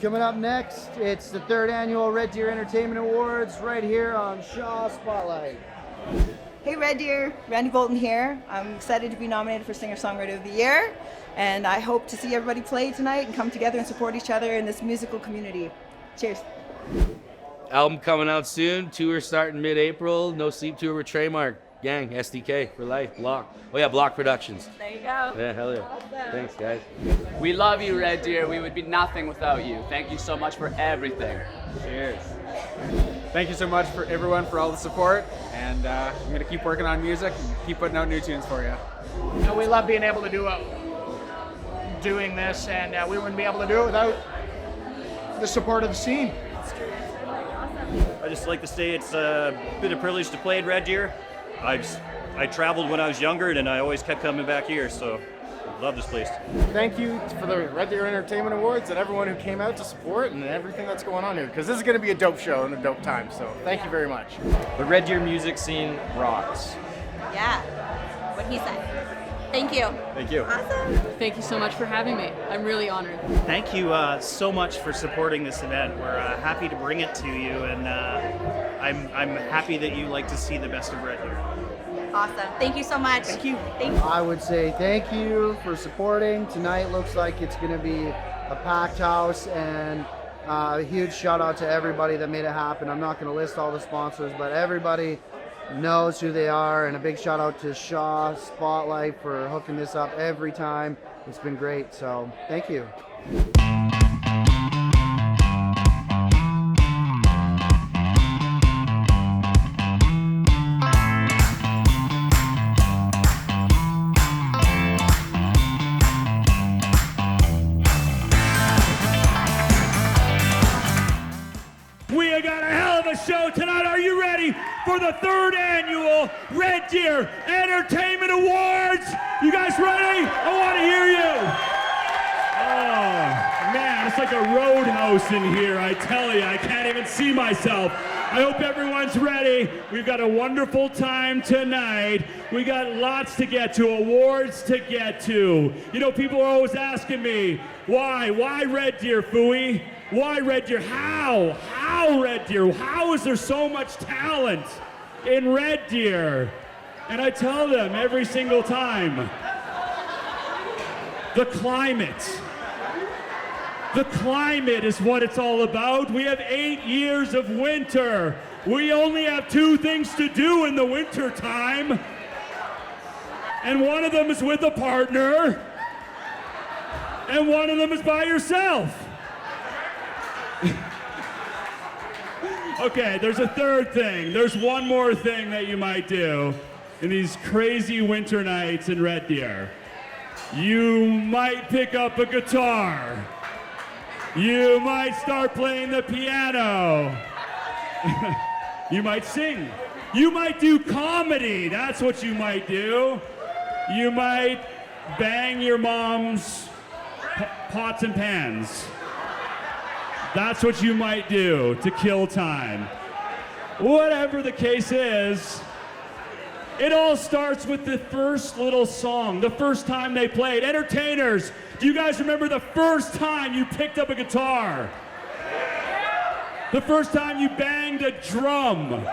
Coming up next, it's the 3rd annual Red Deer Entertainment Awards right here on Shaw Spotlight. Hey Red Deer, Randi Boulton here. I'm excited to be nominated for Singer-Songwriter of the Year, and I hope to see everybody play tonight and come together and support each other in this musical community. Cheers. Album coming out soon, tour starting mid-April, No Sleep Tour with Trademark. Gang, SDK for life, Block. Oh yeah, Block Productions. There you go. Yeah, hell yeah. Awesome. Thanks, guys. We love you, Red Deer. We would be nothing without you. Thank you so much for everything. Cheers. Thank you so much for everyone for all the support, and I'm going to keep working on music and keep putting out new tunes for you. We love being able to doing this, and we wouldn't be able to do it without the support of the scene. I just like to say it's been a privilege to play at Red Deer. I traveled when I was younger, and I always kept coming back here, so I love this place. Thank you for the Red Deer Entertainment Awards and everyone who came out to support and everything that's going on here, because this is going to be a dope show and a dope time, so thank you very much. The Red Deer music scene rocks. Yeah, what he said. Thank you. Thank you. Awesome. Thank you so much for having me. I'm really honored. Thank you so much for supporting this event. We're happy to bring it to you, and I'm happy that you like to see the best of Red Deer. Awesome. Thank you so much. Thank you. Thank you. I would say thank you for supporting. Tonight looks like it's going to be a packed house, and a huge shout out to everybody that made it happen. I'm not going to list all the sponsors, but everybody knows who they are, and a big shout out to Shaw Spotlight for hooking this up every time. It's been great, so thank you. Show tonight. Are you ready for the 3rd annual Red Deer Entertainment Awards? You guys ready? I want to hear you. Oh man, it's like a roadhouse in here. I tell you, I can't even see myself. I hope everyone's ready. We've got a wonderful time tonight. We got lots to get to, awards to get to. You know, people are always asking me, why Red Deer, Phooey? Why Red Deer? How Red Deer? How is there so much talent in Red Deer? And I tell them every single time, the climate. The climate is what it's all about. We have 8 years of winter. We only have 2 things to do in the winter time. And one of them is with a partner. And one of them is by yourself. Okay, there's a third thing. There's one more thing that you might do in these crazy winter nights in Red Deer. You might pick up a guitar. You might start playing the piano. You might sing. You might do comedy. That's what you might do. You might bang your mom's pots and pans. That's what you might do to kill time. Whatever the case is, it all starts with the first little song, the first time they played. Entertainers, do you guys remember the first time you picked up a guitar? The first time you banged a drum?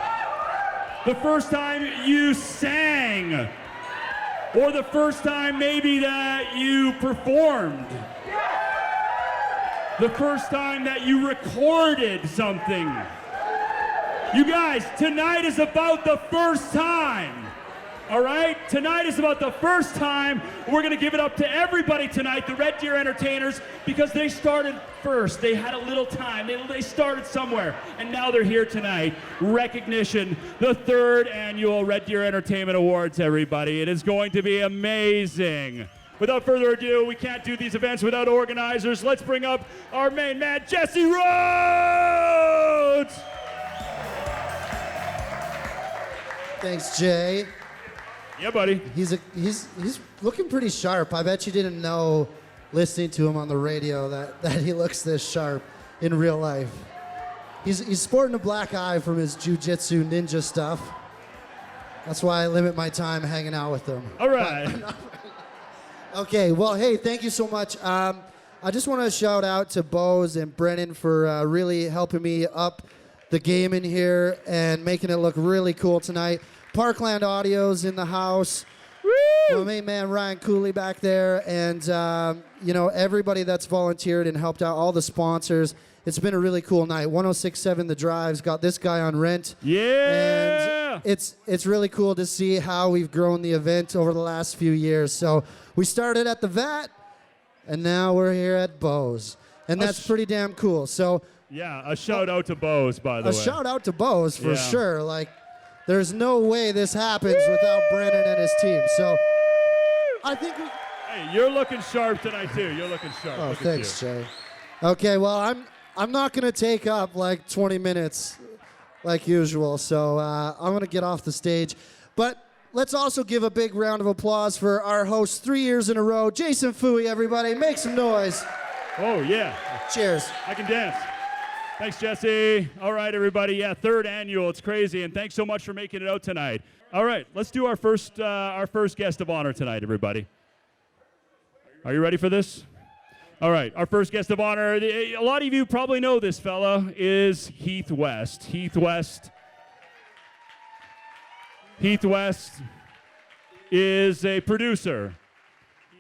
The first time you sang? Or the first time maybe that you performed? The first time that you recorded something? You guys, tonight is about the first time. All right? Tonight is about the first time. We're going to give it up to everybody tonight, the Red Deer Entertainers, because they started first. They had a little time. They started somewhere, and now they're here tonight. Recognition, the 3rd annual Red Deer Entertainment Awards, everybody. It is going to be amazing. Without further ado, we can't do these events without organizers. Let's bring up our main man, Jesse Rhodes! Thanks, Jay. Yeah, buddy. He's looking pretty sharp. I bet you didn't know, listening to him on the radio, that he looks this sharp in real life. He's sporting a black eye from his jiu-jitsu ninja stuff. That's why I limit my time hanging out with him. All right. Okay, well, hey, thank you so much. I just want to shout out to Bose and Brennan for really helping me up the game in here and making it look really cool tonight. Parkland Audio's in the house. My main man Ryan Cooley back there, and everybody that's volunteered and helped out, all the sponsors. It's been a really cool night. 106.7 The Drive's got this guy on rent. Yeah! And it's really cool to see how we've grown the event over the last few years. So we started at the VAT, and now we're here at Bose. And that's pretty damn cool. So yeah, a shout out to Bose, by the way. A shout out to Bose for Yeah. sure. Like, there's no way this happens without Brennan and his team. So I think we... Hey, you're looking sharp tonight, too. You're looking sharp. Oh, Look at thanks, you. Jay. Okay, well, I'm not going to take up like 20 minutes like usual, so I'm going to get off the stage. But let's also give a big round of applause for our host 3 years in a row, Jason Fooey, everybody. Make some noise. Oh, yeah. Cheers. I can dance. Thanks, Jesse. All right, everybody. Yeah, 3rd annual. It's crazy, and thanks so much for making it out tonight. All right, let's do our first guest of honor tonight, everybody. Are you ready for this? All right, our first guest of honor, a lot of you probably know this fella, is Heath West. Heath West is a producer.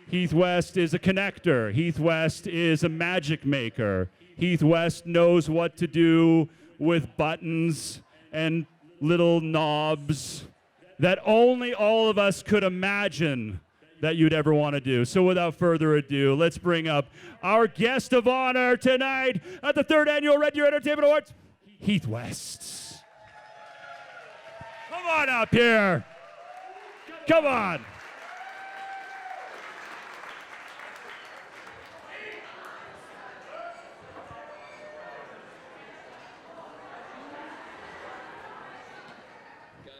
Heath West is a connector. Heath West is a magic maker. Heath West knows what to do with buttons and little knobs that only all of us could imagine that you'd ever want to do. So without further ado, let's bring up our guest of honor tonight at the 3rd annual Red Deer Entertainment Awards, Heath West. Come on up here. Come on.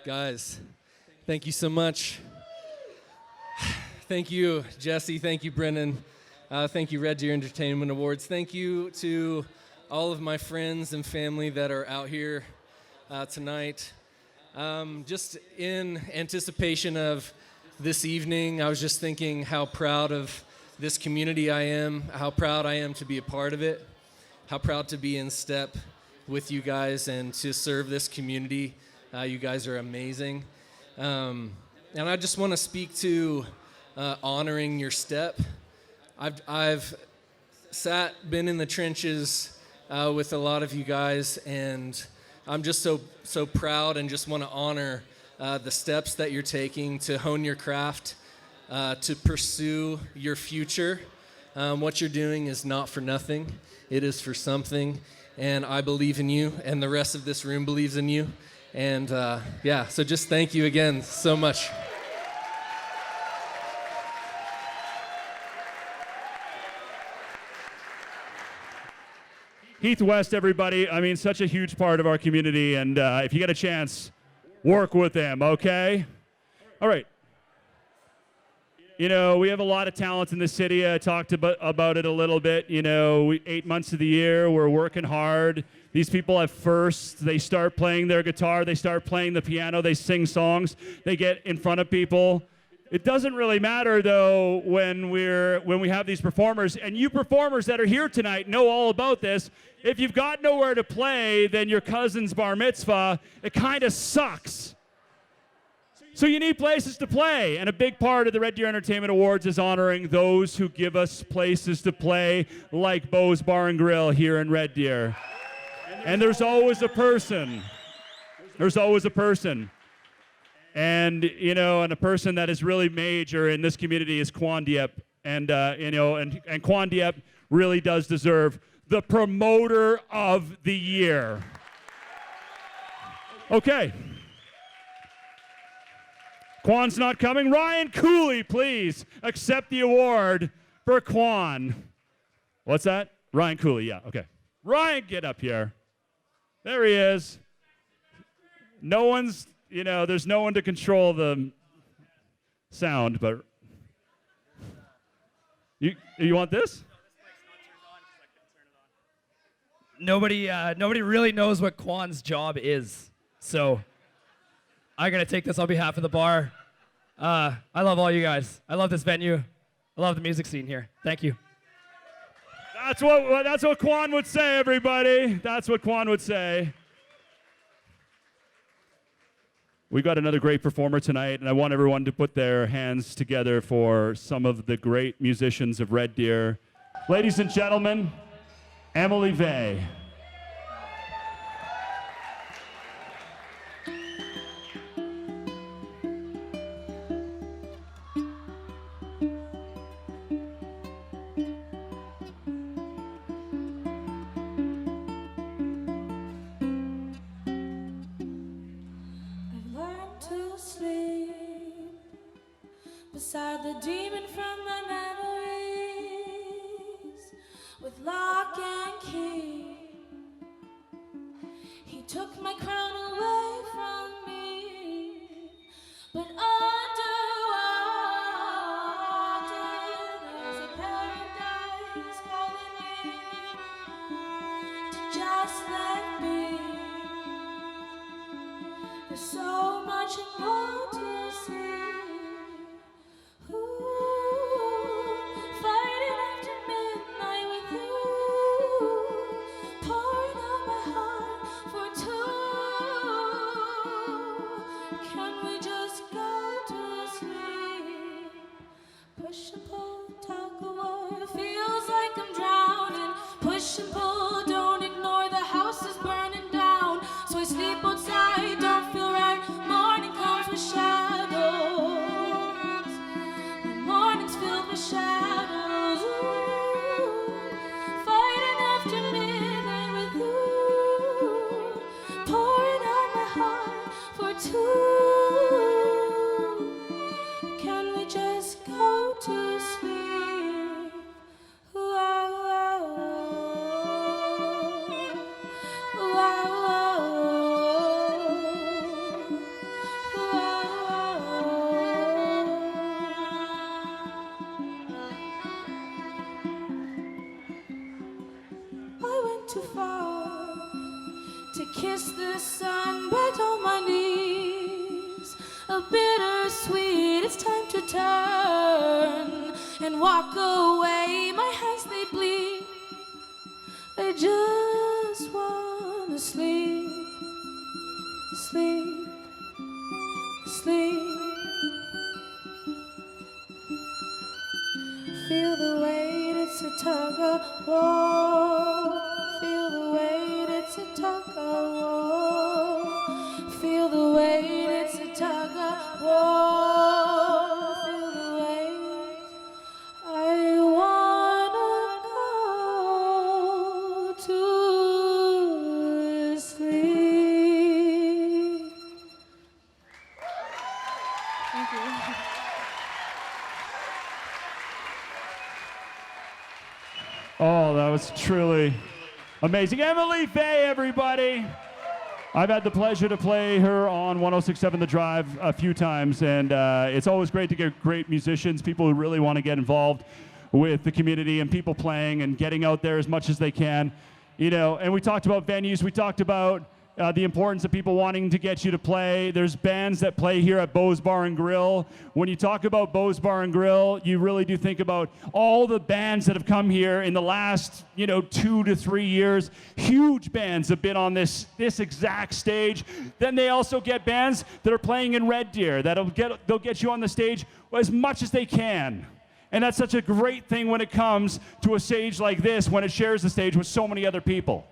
Guys, thank you so much. Thank you, Jesse. Thank you, Brennan. Thank you, Red Deer Entertainment Awards. Thank you to all of my friends and family that are out here tonight. Just in anticipation of this evening, I was just thinking how proud of this community I am, how proud I am to be a part of it, how proud to be in step with you guys and to serve this community. You guys are amazing. And I just want to speak to honoring your step. I've been in the trenches with a lot of you guys, and I'm just so proud and just want to honor the steps that you're taking to hone your craft, to pursue your future. What you're doing is not for nothing. It is for something, and I believe in you, and the rest of this room believes in you. And so just thank you again so much. Heath West, everybody. I mean, such a huge part of our community, and if you get a chance, work with him, okay? All right. You know, we have a lot of talent in the city. I talked about it a little bit. You know, 8 months of the year, we're working hard. These people at first, they start playing their guitar, they start playing the piano, they sing songs, they get in front of people. It doesn't really matter, though, when we have these performers, and you performers that are here tonight know all about this. If you've got nowhere to play, then your cousin's bar mitzvah, it kind of sucks. So you need places to play, and a big part of the Red Deer Entertainment Awards is honoring those who give us places to play, like Bo's Bar and Grill here in Red Deer. And there's always a person. There's always a person. And, you know, and a person that is really major in this community is Quan Dieppe. And, you know, and Quan Dieppe really does deserve the Promoter of the Year. Okay. Quan's not coming. Ryan Cooley, please accept the award for Quan. What's that? Ryan Cooley, yeah, okay. Ryan, get up here. There he is. No one's, you know, there's no one to control the sound, but you want this? Nobody really knows what Quan's job is, so I gotta take this on behalf of the bar. I love all you guys. I love this venue. I love the music scene here. Thank you. That's what Quan would say, everybody. That's what Quan would say. We got another great performer tonight, and I want everyone to put their hands together for some of the great musicians of Red Deer. Ladies and gentlemen, Emily Vey. Beside the demon from my memories, with lock and key, he took my crown away from me, but underwater there's a paradise calling me to just let be. There's so much more to see. Fighting after midnight with you, pouring out my heart for two. Can we just go to sleep? Push and pull, talk a war, feels like I'm drowning. Push and pull, don't ignore, the house is burning down. So I sleep outside, don't feel right. Morning comes with shadows. Mornings filled with shadows. Ooh, fighting after midnight with you, pouring out my heart for two. Can we just go to sleep? Ooh, ah, ah, ah. Ooh, ah, ah, ah. Ooh, ah, I went too far to kiss the sun, right on my knees. A bittersweet, it's time to turn and walk away. My hands, they bleed. They just wanna sleep, sleep, sleep. Feel the weight, it's a tug of war. Feel the weight, it's a tug of war. Feel the weight, it's a tug of war. Feel the weight. I wanna go to sleep. Thank you. Oh, that was truly amazing. Emily Vey, everybody. I've had the pleasure to play her on 106.7 The Drive a few times, and it's always great to get great musicians, people who really want to get involved with the community and people playing and getting out there as much as they can. You know, and we talked about venues, we talked about the importance of people wanting to get you to play. There's bands that play here at Beau's Bar and Grill. When you talk about Beau's Bar and Grill, you really do think about all the bands that have come here in the last, 2 to 3 years. Huge bands have been on this exact stage. Then they also get bands that are playing in Red Deer. They'll get you on the stage as much as they can. And that's such a great thing when it comes to a stage like this, when it shares the stage with so many other people.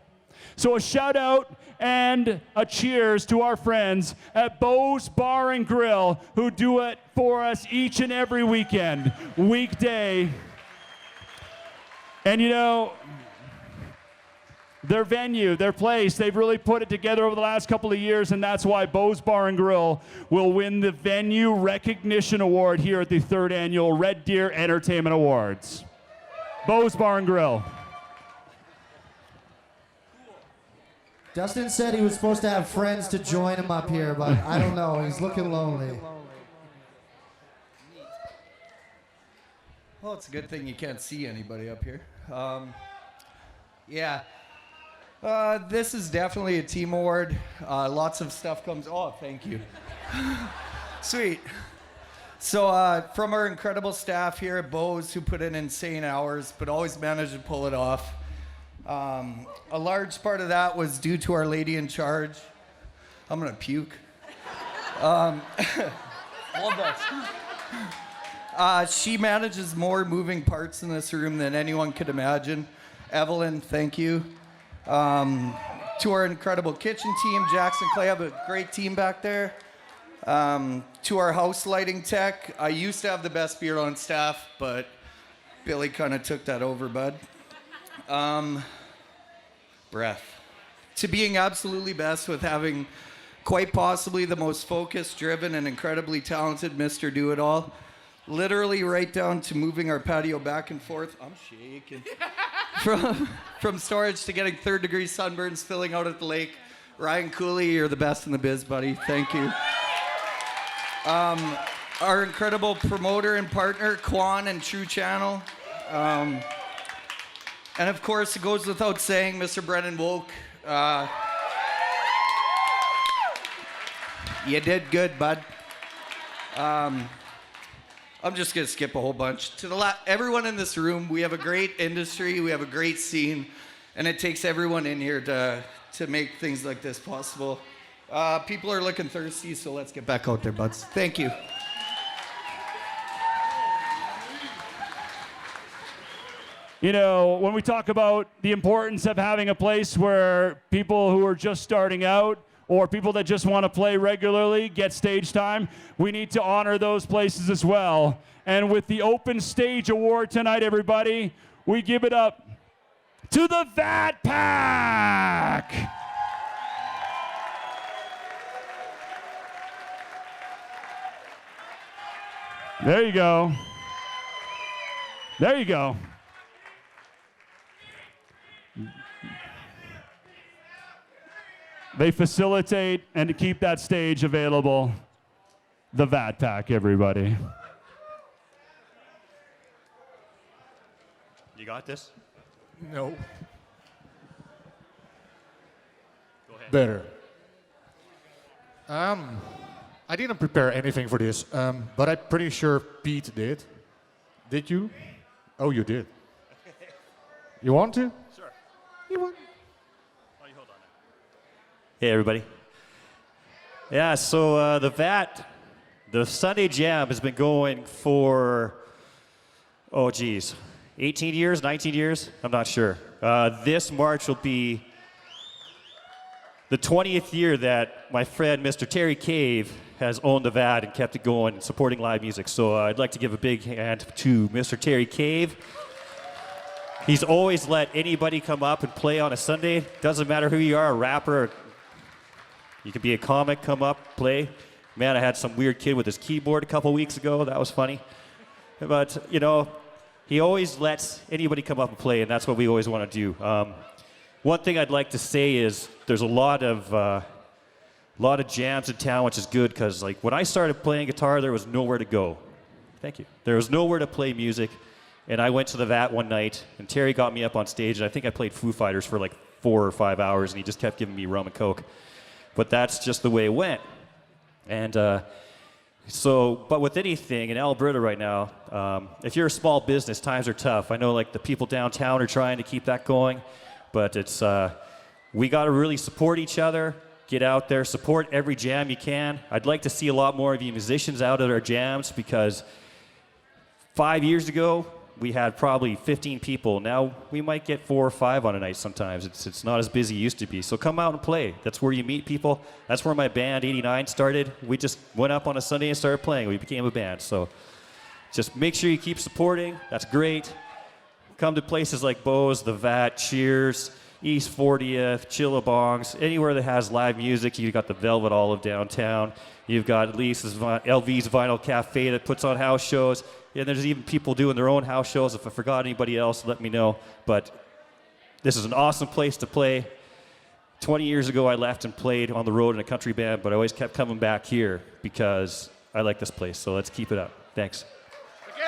So a shout out and a cheers to our friends at Beau's Bar and Grill who do it for us each and every weekend, weekday. And their venue, their place, they've really put it together over the last couple of years, and that's why Beau's Bar and Grill will win the Venue Recognition Award here at the 3rd Annual Red Deer Entertainment Awards. Beau's Bar and Grill. Dustin said he was supposed to have friends to join him up here, but I don't know. He's looking lonely. Well, it's a good thing you can't see anybody up here. Yeah. This is definitely a team award. Lots of stuff comes. Oh, thank you. Sweet. So from our incredible staff here at Bose who put in insane hours, but always managed to pull it off. A large part of that was due to our lady in charge. I'm gonna puke. She manages more moving parts in this room than anyone could imagine. Evelyn, thank you. To our incredible kitchen team, Jackson Clay, have a great team back there. To our house lighting tech, I used to have the best beer on staff, but Billy kind of took that over, bud. Breath. To being absolutely best with having quite possibly the most focused, driven, and incredibly talented Mr. Do-It-All. Literally right down to moving our patio back and forth. I'm shaking. From storage to getting third-degree sunburns filling out at the lake. Ryan Cooley, you're the best in the biz, buddy. Thank you. Our incredible promoter and partner, Quan and True Channel. And of course, it goes without saying, Mr. Brennan Woke. You did good, bud. I'm just gonna skip a whole bunch. To everyone in this room, we have a great industry, we have a great scene, and it takes everyone in here to make things like this possible. People are looking thirsty, so let's get back out there, buds. Thank you. You know, when we talk about the importance of having a place where people who are just starting out or people that just want to play regularly get stage time, we need to honor those places as well. And with the Open Stage Award tonight, everybody, we give it up to the VAT Pack. There you go. There you go. They facilitate and to keep that stage available. The VAT Pack, everybody. You got this? No. Go ahead. Better. I didn't prepare anything for this, but I'm pretty sure Pete did. Did you? Oh, you did. You want to? Sure. You want? Oh, you hold on. Hey, everybody. Yeah, so the Sunday Jam has been going for, 18 years, 19 years? I'm not sure. This March will be the 20th year that my friend Mr. Terry Cave has owned the VAT and kept it going and supporting live music. So I'd like to give a big hand to Mr. Terry Cave. He's always let anybody come up and play on a Sunday. Doesn't matter who you are, a rapper, you could be a comic, come up, play. Man, I had some weird kid with his keyboard a couple weeks ago. That was funny. But, you know, he always lets anybody come up and play, and that's what we always want to do. One thing I'd like to say is there's a lot of jams in town, which is good, because like when I started playing guitar, there was nowhere to go. Thank you. There was nowhere to play music, and I went to the VAT one night, and Terry got me up on stage, and I think I played Foo Fighters for like 4 or 5 hours, and he just kept giving me rum and coke. But that's just the way it went. And but with anything in Alberta right now, if you're a small business, times are tough. I know like the people downtown are trying to keep that going, but it's we got to really support each other. Get out there, support every jam you can. I'd like to see a lot more of you musicians out at our jams, because 5 years ago, we had probably 15 people. Now we might get 4 or 5 on a night sometimes. It's not as busy as it used to be. So come out and play. That's where you meet people. That's where my band, 89, started. We just went up on a Sunday and started playing. We became a band. So just make sure you keep supporting. That's great. Come to places like Bose, the VAT, Cheers, East 40th, Chillabongs, anywhere that has live music. You've got the Velvet Olive downtown. You've got LV's Vinyl Cafe that puts on house shows. And there's even people doing their own house shows. If I forgot anybody else, let me know. But this is an awesome place to play. 20 years ago, I left and played on the road in a country band, but I always kept coming back here because I like this place. So let's keep it up. Thanks. Thank you.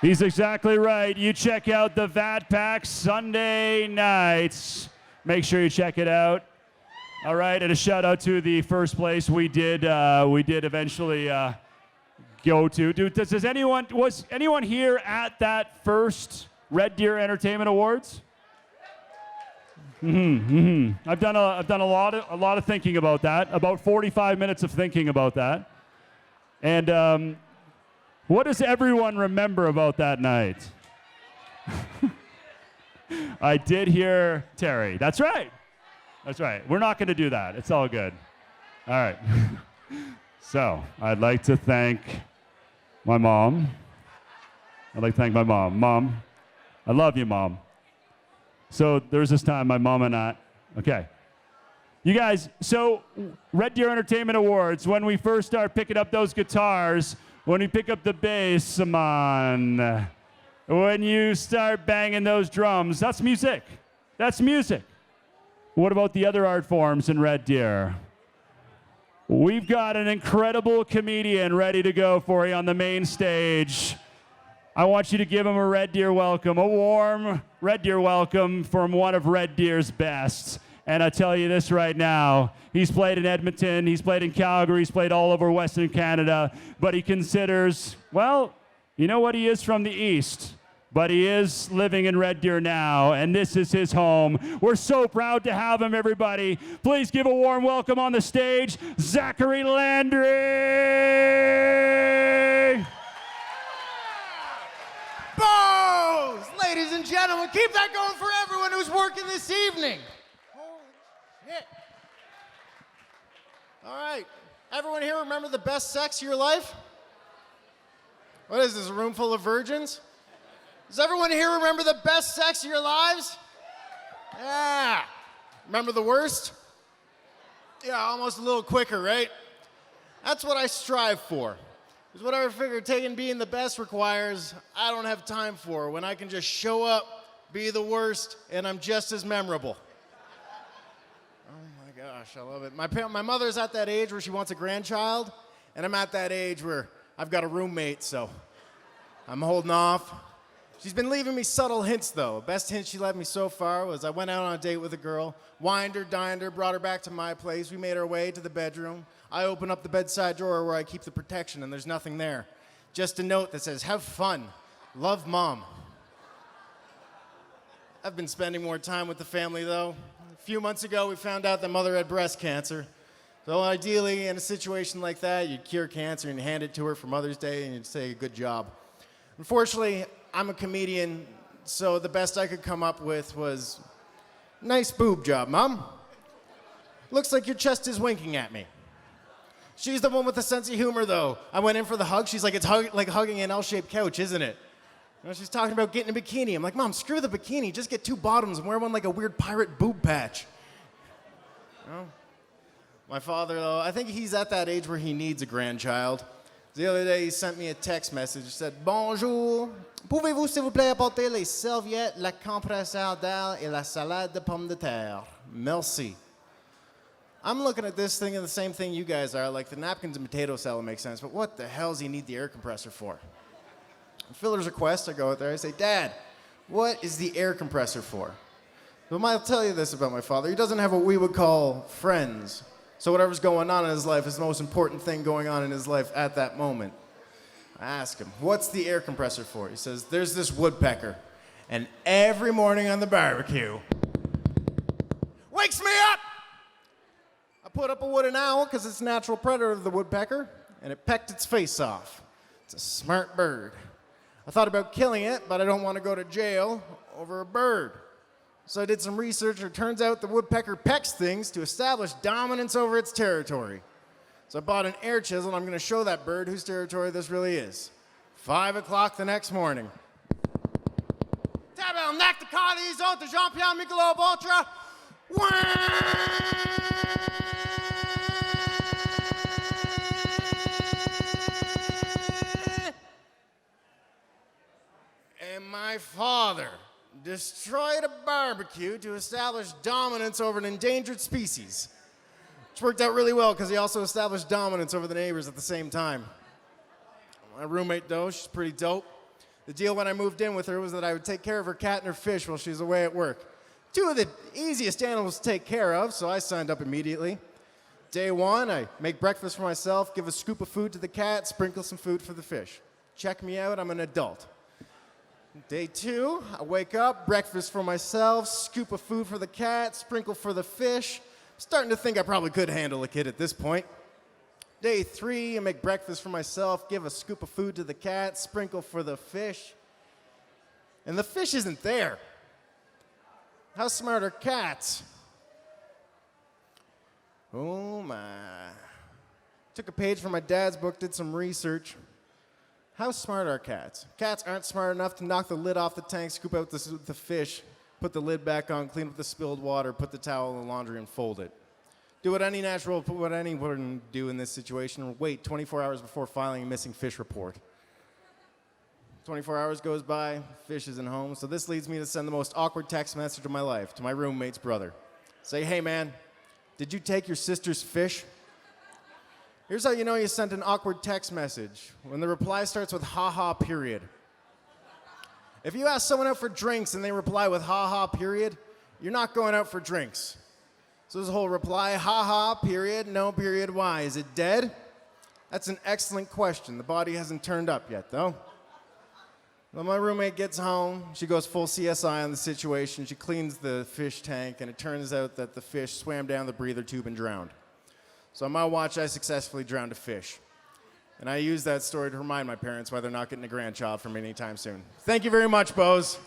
He's exactly right. You check out the VAT Pack Sunday nights. Make sure you check it out. All right, and a shout out to the first place we did eventually go to. Was anyone here at that first Red Deer Entertainment Awards? I've done a lot of thinking about that. About 45 minutes of thinking about that. And what does everyone remember about that night? I did hear Terry. That's right. That's right. We're not going to do that. It's all good. All right. So I'd like to thank my mom. Mom, I love you, Mom. So there's this time my mom and I, okay. You guys, so Red Deer Entertainment Awards, when we first start picking up those guitars, when we pick up the bass, come on. When you start banging those drums, that's music. That's music. What about the other art forms in Red Deer? We've got an incredible comedian ready to go for you on the main stage. I want you to give him a Red Deer welcome, a warm Red Deer welcome from one of Red Deer's best. And I tell you this right now, he's played in Edmonton, he's played in Calgary, he's played all over Western Canada, but he considers, well, you know what, he is from the East, but he is living in Red Deer now, and this is his home. We're so proud to have him, everybody. Please give a warm welcome on the stage, Zachary Landry! Bows! Ladies and gentlemen, keep that going for everyone who's working this evening. Holy shit. All right. Everyone here remember the best sex of your life? What is this, a room full of virgins? Does everyone here remember the best sex of your lives? Yeah. Remember the worst? Yeah, almost a little quicker, right? That's what I strive for. Because whatever I figure being the best requires, I don't have time for when I can just show up, be the worst, and I'm just as memorable. Oh my gosh, I love it. My mother's at that age where she wants a grandchild, and I'm at that age where I've got a roommate, so I'm holding off. She's been leaving me subtle hints, though. Best hint she left me so far was I went out on a date with a girl, wined her, dined her, brought her back to my place. We made our way to the bedroom. I open up the bedside drawer where I keep the protection, and there's nothing there. Just a note that says, "Have fun. Love, Mom." I've been spending more time with the family, though. A few months ago, we found out that Mother had breast cancer. So ideally, in a situation like that, you'd cure cancer and hand it to her for Mother's Day, and you'd say, "Good job." Unfortunately, I'm a comedian, so the best I could come up with was, "Nice boob job, Mom. Looks like your chest is winking at me." She's the one with the sense of humor, though. I went in for the hug. She's like, "It's like hugging an L-shaped couch, isn't it?" You know, she's talking about getting a bikini. I'm like, "Mom, screw the bikini. Just get two bottoms and wear one like a weird pirate boob patch." You know? My father, though, I think he's at that age where he needs a grandchild. The other day, he sent me a text message. He said, "Bonjour. Pouvez-vous, s'il vous plaît, apporter les serviettes, la compresseur d'air et la salade de pommes de terre? Merci." I'm looking at this thing and the same thing you guys are, like the napkins and potato salad makes sense, but what the hell does he need the air compressor for? Filler's request, I go out there, I say, "Dad, what is the air compressor for?" But I'll tell you this about my father. He doesn't have what we would call friends. So whatever's going on in his life is the most important thing going on in his life at that moment. I ask him, "What's the air compressor for?" He says, "There's this woodpecker, and every morning on the barbecue, wakes me up!" I put up a wooden owl because it's a natural predator of the woodpecker, and it pecked its face off. It's a smart bird. I thought about killing it, but I don't want to go to jail over a bird. So I did some research, and it turns out the woodpecker pecks things to establish dominance over its territory. So I bought an air chisel, and I'm going to show that bird whose territory this really is. 5 o'clock the next morning. Tabernacle de Carlisle de Jean-Pierre Michelob Ultra. And my father destroyed a barbecue to establish dominance over an endangered species. Which worked out really well because he also established dominance over the neighbors at the same time. My roommate, though, she's pretty dope. The deal when I moved in with her was that I would take care of her cat and her fish while she was away at work. Two of the easiest animals to take care of, so I signed up immediately. Day one, I make breakfast for myself, give a scoop of food to the cat, sprinkle some food for the fish. Check me out, I'm an adult. Day two, I wake up, breakfast for myself, scoop of food for the cat, sprinkle for the fish. Starting to think I probably could handle a kid at this point. Day three, I make breakfast for myself, give a scoop of food to the cat, sprinkle for the fish. And the fish isn't there. How smart are cats? Oh my. Took a page from my dad's book, did some research. How smart are cats? Cats aren't smart enough to knock the lid off the tank, scoop out the fish, put the lid back on, clean up the spilled water, put the towel in the laundry, and fold it. Do what anyone would do in this situation, wait 24 hours before filing a missing fish report. 24 hours goes by, fish isn't home, so this leads me to send the most awkward text message of my life to my roommate's brother. Say, hey man, did you take your sister's fish? Here's how you know you sent an awkward text message. When the reply starts with haha period. If you ask someone out for drinks and they reply with haha period, you're not going out for drinks. So this whole reply, haha period, no period, why? Is it dead? That's an excellent question. The body hasn't turned up yet though. When my roommate gets home, she goes full CSI on the situation. She cleans the fish tank, and it turns out that the fish swam down the breather tube and drowned. So on my watch, I successfully drowned a fish. And I use that story to remind my parents why they're not getting a grandchild from me anytime soon. Thank you very much, Bose.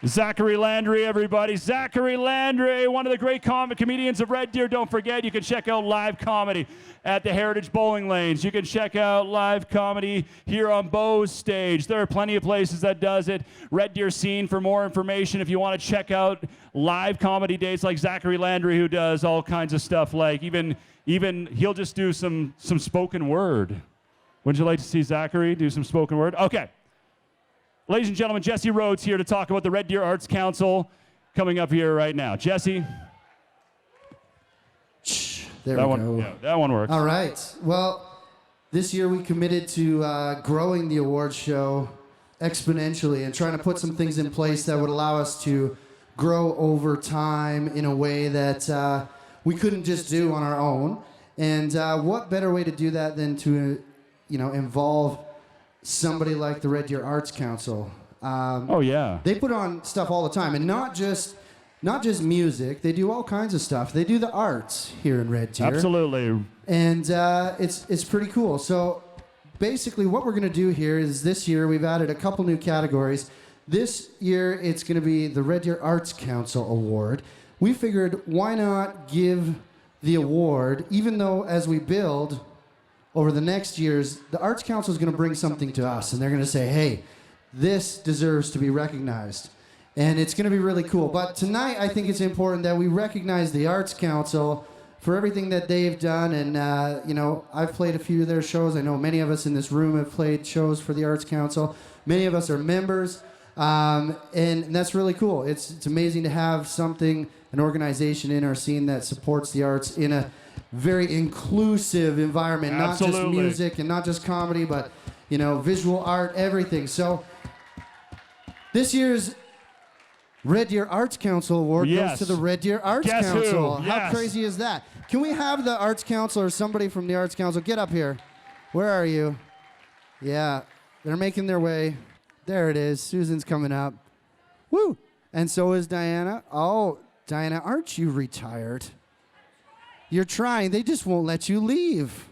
Zachary Landry, everybody. Zachary Landry, one of the great comedians of Red Deer. Don't forget, you can check out live comedy at the Heritage Bowling Lanes. You can check out live comedy here on Bo's stage. There are plenty of places that does it. Red Deer Scene for more information if you want to check out live comedy dates like Zachary Landry, who does all kinds of stuff like even he'll just do some spoken word. Wouldn't you like to see Zachary do some spoken word? Okay. Ladies and gentlemen, Jesse Rhodes here to talk about the Red Deer Arts Council coming up here right now. Jesse? There we go. Yeah, that one works. All right. Well, this year we committed to growing the awards show exponentially and trying to put some things in place that would allow us to grow over time in a way that we couldn't just do on our own. And what better way to do that than to, involve somebody like the Red Deer Arts Council. Oh yeah. They put on stuff all the time, and not just music. They do all kinds of stuff. They do the arts here in Red Deer. Absolutely. And it's pretty cool. So basically what we're going to do here is this year we've added a couple new categories. This year it's going to be the Red Deer Arts Council Award. We figured why not give the award, even though as we build over the next years, the Arts Council is going to bring something to us, and they're going to say, hey, this deserves to be recognized. And it's going to be really cool. But tonight, I think it's important that we recognize the Arts Council for everything that they've done. And, I've played a few of their shows. I know many of us in this room have played shows for the Arts Council. Many of us are members, and that's really cool. It's amazing to have an organization in our scene that supports the arts in a very inclusive environment, not just music and not just comedy, but visual art, everything. So this year's Red Deer Arts Council Award goes to the Red Deer Arts Council. Who? How Yes. crazy is that? Can we have the Arts Council or somebody from the Arts Council get up here? Where are you? Yeah, they're making their way. There it is. Susan's coming up. Woo! And so is Diana. Oh, Diana, aren't you retired? You're trying. They just won't let you leave.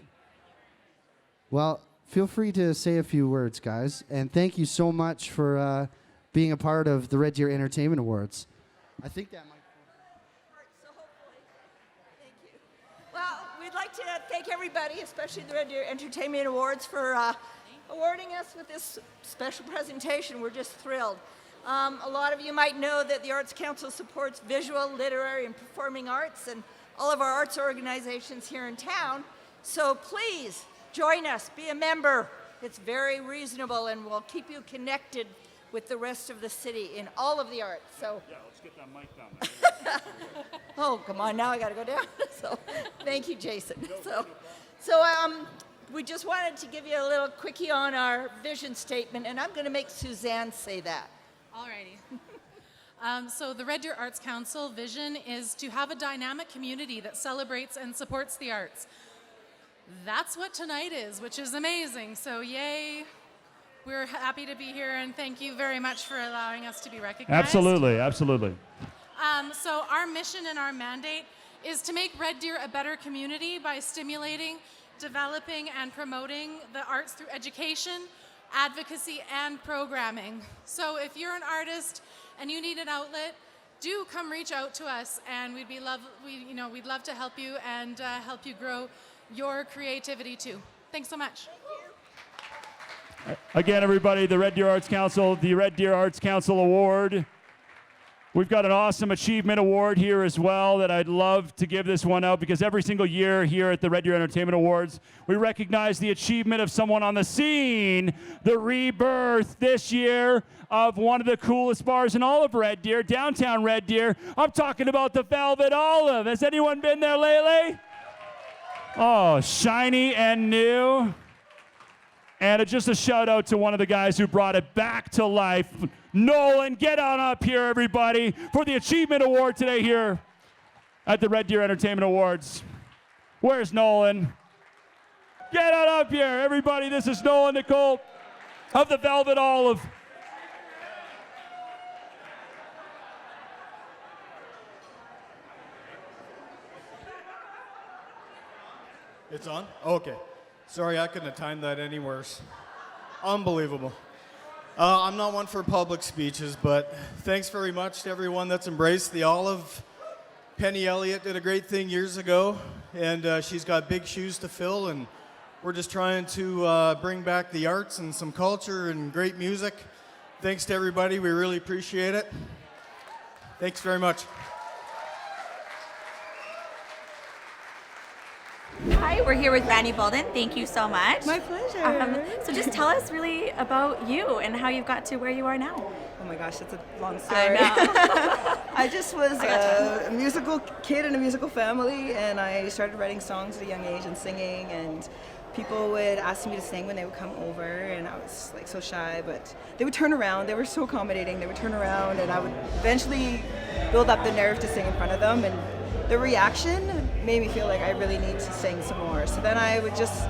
Well, feel free to say a few words, guys. And thank you so much for being a part of the Red Deer Entertainment Awards. I think that might... Well, we'd like to thank everybody, especially the Red Deer Entertainment Awards, for awarding us with this special presentation. We're just thrilled. A lot of you might know that the Arts Council supports visual, literary, and performing arts, and all of our arts organizations here in town. So please join us, be a member. It's very reasonable, and we'll keep you connected with the rest of the city in all of the arts. So yeah, let's get that mic down there. oh, come on, now I got to go down. So thank you, Jason. we just wanted to give you a little quickie on our vision statement, and I'm going to make Suzanne say that. Alrighty. So the Red Deer Arts Council vision is to have a dynamic community that celebrates and supports the arts. That's what tonight is, which is amazing. So yay. We're happy to be here, and thank you very much for allowing us to be recognized. Absolutely, absolutely. So our mission and our mandate is to make Red Deer a better community by stimulating, developing, and promoting the arts through education, advocacy, and programming. So if you're an artist and you need an outlet, do come reach out to us, and we'd love to help you and help you grow your creativity too. Thanks so much. Again, everybody, the Red Deer Arts Council, the Red Deer Arts Council Award. We've got an awesome achievement award here as well that I'd love to give this one out, because every single year here at the Red Deer Entertainment Awards, we recognize the achievement of someone on the scene, the rebirth this year of one of the coolest bars in all of Red Deer, downtown Red Deer. I'm talking about the Velvet Olive. Has anyone been there lately? Oh, shiny and new. And just a shout out to one of the guys who brought it back to life. Nolan, get on up here, everybody, for the Achievement Award today here at the Red Deer Entertainment Awards. Where's Nolan? Get on up here, everybody. This is Nolan Nicole of the Velvet Olive. It's on? Okay. Sorry, I couldn't have timed that any worse. Unbelievable. I'm not one for public speeches, but thanks very much to everyone that's embraced the olive. Penny Elliott did a great thing years ago, and she's got big shoes to fill, and we're just trying to bring back the arts and some culture and great music. Thanks to everybody. We really appreciate it. Thanks very much. Hi, we're here with Randi Boulton. Thank you so much. My pleasure. So just tell us really about you and how you've got to where you are now. Oh my gosh, that's a long story. I know. I just was a musical kid in a musical family, and I started writing songs at a young age and singing, and people would ask me to sing when they would come over, and I was like so shy, but they would turn around. They were so accommodating. They would turn around, and I would eventually build up the nerve to sing in front of them, and the reaction made me feel like I really need to sing some more. So then I would just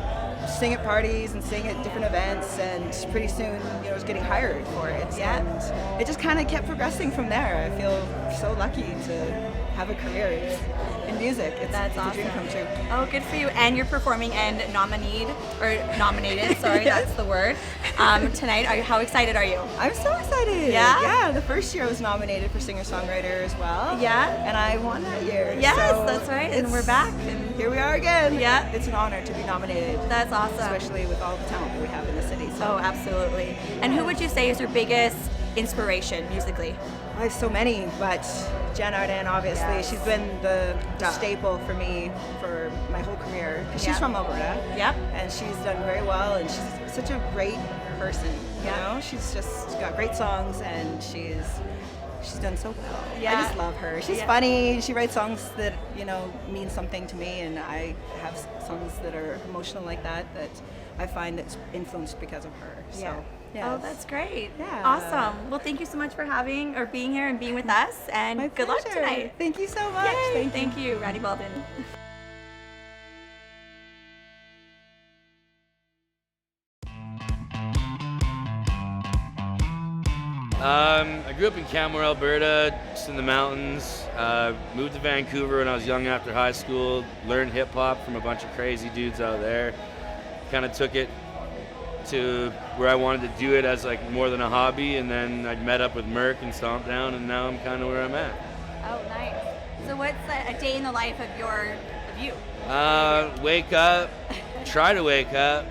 sing at parties and sing at different events, and pretty soon, I was getting hired for it. Yeah. And it just kind of kept progressing from there. I feel so lucky to have a career in music. That's a dream come true. Oh, good for you. And you're performing and nominated, sorry, Yes. that's the word, tonight. How excited are you? I'm so excited. Yeah? Yeah, the first year I was nominated for singer-songwriter as well. Yeah? And I won that year. Yes, so that's right. And we're back. And here we are again. Yeah. It's an honor to be nominated. That's awesome. Especially with all the talent that we have in the city. So. Oh, absolutely. And who would you say is your biggest inspiration musically? I have so many, but Jen Arden, obviously, Yes. she's been the staple for me for my whole career. 'Cause she's Yep. from Alberta. Yep. And she's done very well, and she's such a great person. You know, she's just got great songs, and she's done so well. Yeah. I just love her. She's Yeah. funny. She writes songs that mean something to me, and I have songs that are emotional like that I find that's influenced because of her. So. Yeah. Yes. Oh, that's great. Yeah. Awesome. Well, thank you so much for being here and being with us, and My good luck pleasure. tonight. Thank you so much. Yay. Thank you, Randi Boulton. I grew up in Camrose, Alberta, just in the mountains. Moved to Vancouver when I was young after high school. Learned hip hop from a bunch of crazy dudes out there. Kind of took it to where I wanted to do it as like more than a hobby, and then I met up with Merck and Stomp Down, and now I'm kind of where I'm at. Oh, nice. So what's a day in the life of you? Wake up, try to wake up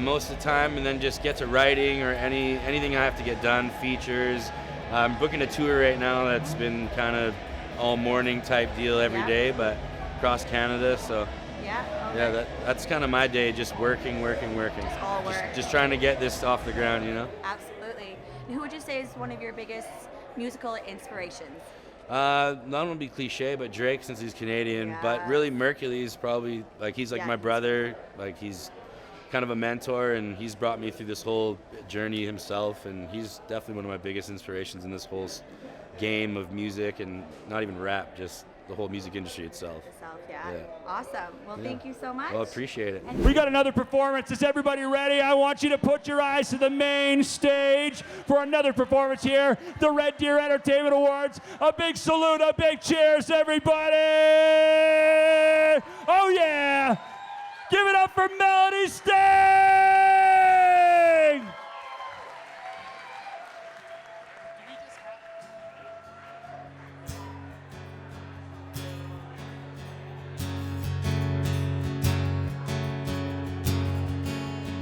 most of the time, and then just get to writing or anything I have to get done, features. I'm booking a tour right now that's been kind of all morning type deal every day, but across Canada, so. Yeah, that's kind of my day, just working. Just all work. Just trying to get this off the ground, Absolutely. And who would you say is one of your biggest musical inspirations? Not want to be cliche, but Drake, since he's Canadian. But really, Mercury's probably he's like my brother. Like he's kind of a mentor, and he's brought me through this whole journey himself, and he's definitely one of my biggest inspirations in this whole game of music, and not even rap, just the whole music industry itself. Yeah. Awesome. Well, thank you so much. Well, appreciate it. We got another performance. Is everybody ready? I want you to put your eyes to the main stage for another performance here, the Red Deer Entertainment Awards. A big salute, a big cheers, everybody! Oh yeah! Give it up for Melody Stang!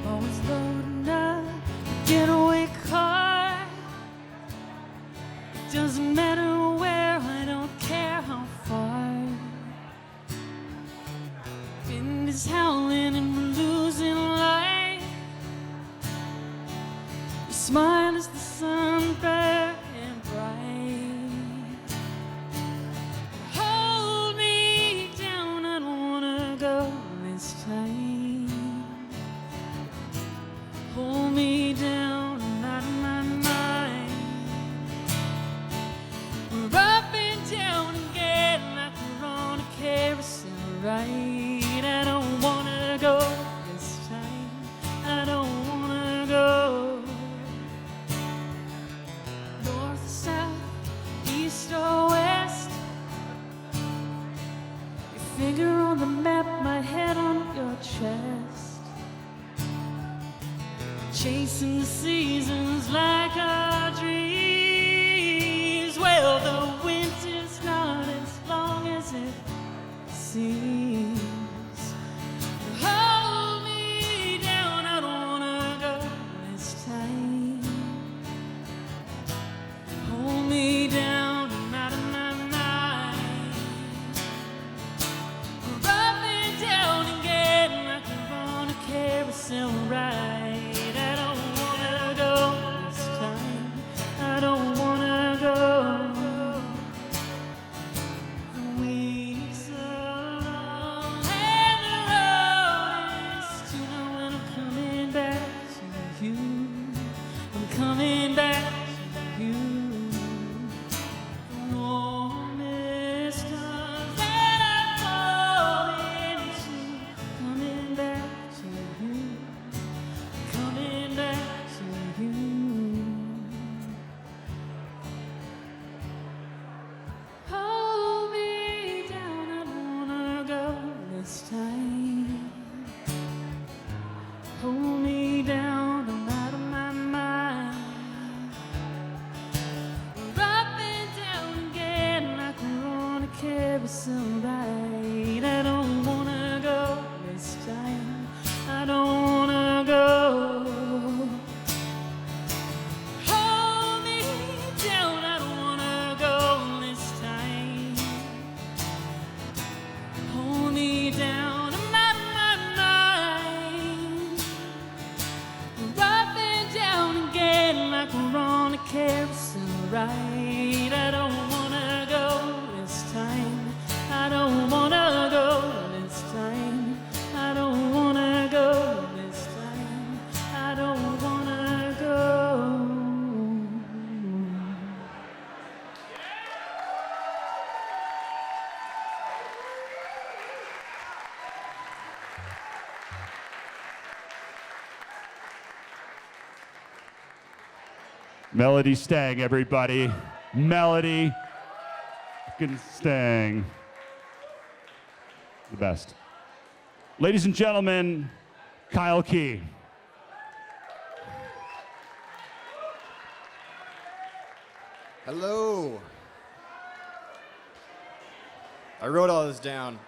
Always loading up, getaway car. Doesn't matter where, I don't care how far. Wind is howling and we're losing light. Your smile is the sun burning bright. Hold me down, I don't wanna go this time. Hold me down, I'm out of my mind. We're up and down again like we're on a carousel ride. I don't wanna go this time. I don't wanna go. North or south, east or west. Your finger on the map, my head on your chest. Chasing the seasons like our dreams. Well, the winter's not as long as it seems. Hold me down, I don't wanna go this time. Hold me down, I'm out of my mind. We're up and down again like we're on a carousel ride. I don't wanna go. The weeks are long and the road is too long, and I'm coming back to you. I'm coming back to you. The warmest times that I've fallen into. Coming back to you. Coming back to you. Hold me down, I don't wanna go this time. Hold me down, I'm out of my mind. We're up and down again like we're on a carousel ride. I don't wanna go this time. I don't wanna go. Hold me down, I don't wanna go this time. Hold me down, I'm out of my mind. We're up and down again like we're on a carousel ride. I don't wanna go this time. I don't wanna go this time. I don't wanna go this time. I don't wanna go. Melody Stang, everybody. Melody fucking Stang. The best. Ladies and gentlemen, Kyle Key. Hello. I wrote all this down.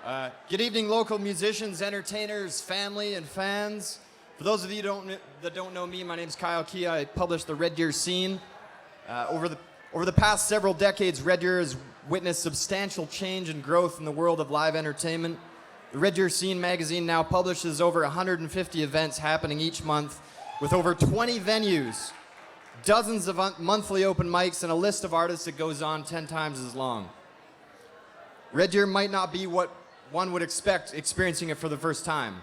Good evening, local musicians, entertainers, family, and fans. For those of you that don't know me, my name's Kyle Key. I publish the Red Deer Scene. Over the past several decades, Red Deer has witnessed substantial change and growth in the world of live entertainment. The Red Deer Scene magazine now publishes over 150 events happening each month with over 20 venues, dozens of monthly open mics, and a list of artists that goes on 10 times as long. Red Deer might not be what one would expect experiencing it for the first time.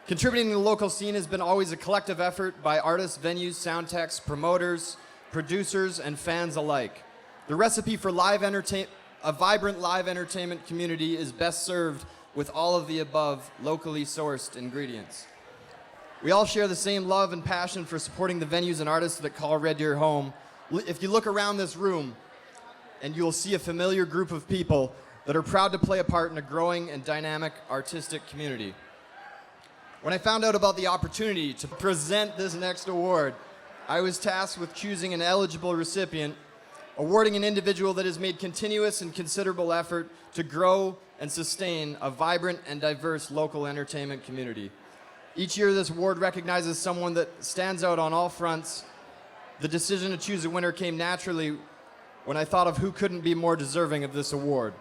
Contributing to the local scene has been always a collective effort by artists, venues, sound techs, promoters, producers, and fans alike. The recipe for a vibrant live entertainment community is best served with all of the above locally sourced ingredients. We all share the same love and passion for supporting the venues and artists that call Red Deer home. If you look around this room, and you'll see a familiar group of people that are proud to play a part in a growing and dynamic artistic community. When I found out about the opportunity to present this next award, I was tasked with choosing an eligible recipient, awarding an individual that has made continuous and considerable effort to grow and sustain a vibrant and diverse local entertainment community. Each year, this award recognizes someone that stands out on all fronts. The decision to choose a winner came naturally when I thought of who couldn't be more deserving of this award.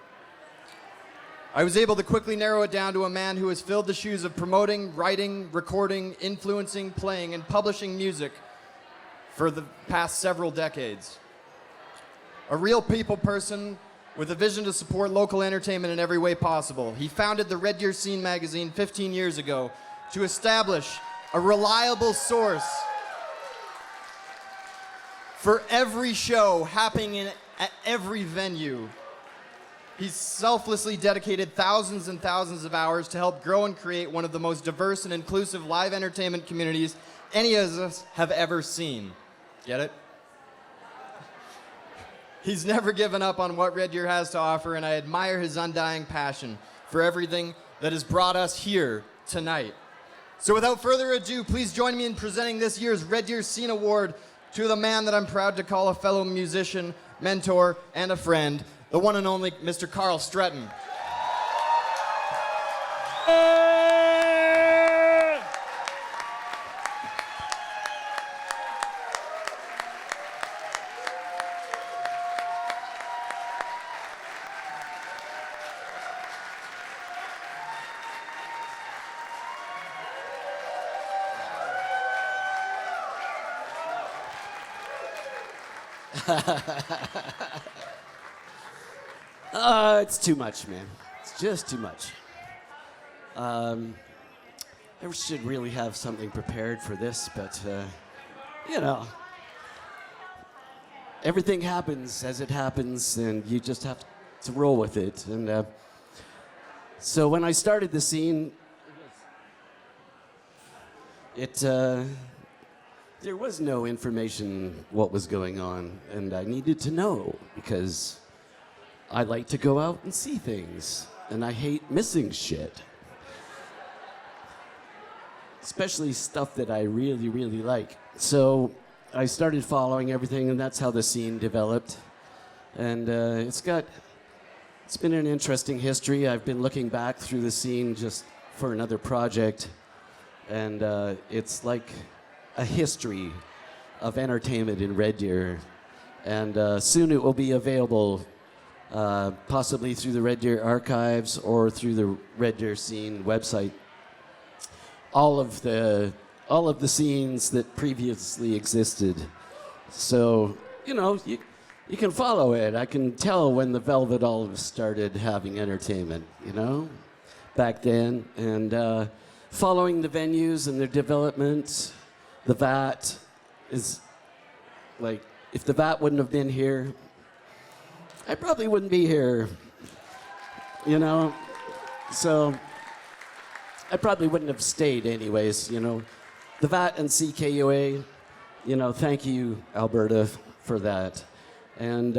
I was able to quickly narrow it down to a man who has filled the shoes of promoting, writing, recording, influencing, playing, and publishing music for the past several decades. A real people person with a vision to support local entertainment in every way possible. He founded the Red Deer Scene magazine 15 years ago to establish a reliable source for every show happening at every venue. He's selflessly dedicated thousands and thousands of hours to help grow and create one of the most diverse and inclusive live entertainment communities any of us have ever seen. Get it? He's never given up on what Red Deer has to offer, and I admire his undying passion for everything that has brought us here tonight. So without further ado, please join me in presenting this year's Red Deer Scene Award to the man that I'm proud to call a fellow musician, mentor, and a friend, the one and only Mr. Carl Stretton. It's too much, man. It's just too much. I should really have something prepared for this, but, you know, everything happens as it happens, and you just have to roll with it. And so when I started the scene, there was no information what was going on, and I needed to know because I like to go out and see things, and I hate missing shit. Especially stuff that I really, really like. So I started following everything, and that's how the scene developed. And it's been an interesting history. I've been looking back through the scene just for another project, and it's like a history of entertainment in Red Deer. And soon it will be available possibly through the Red Deer archives or through the Red Deer Scene website. All of the scenes that previously existed. So, you know, you can follow it. I can tell when the Velvet Olives started having entertainment, you know, back then. And following the venues and their development, the VAT is like, if the VAT wouldn't have been here, I probably wouldn't be here, you know? So I probably wouldn't have stayed anyways, you know? The VAT and CKUA, you know, thank you, Alberta, for that. And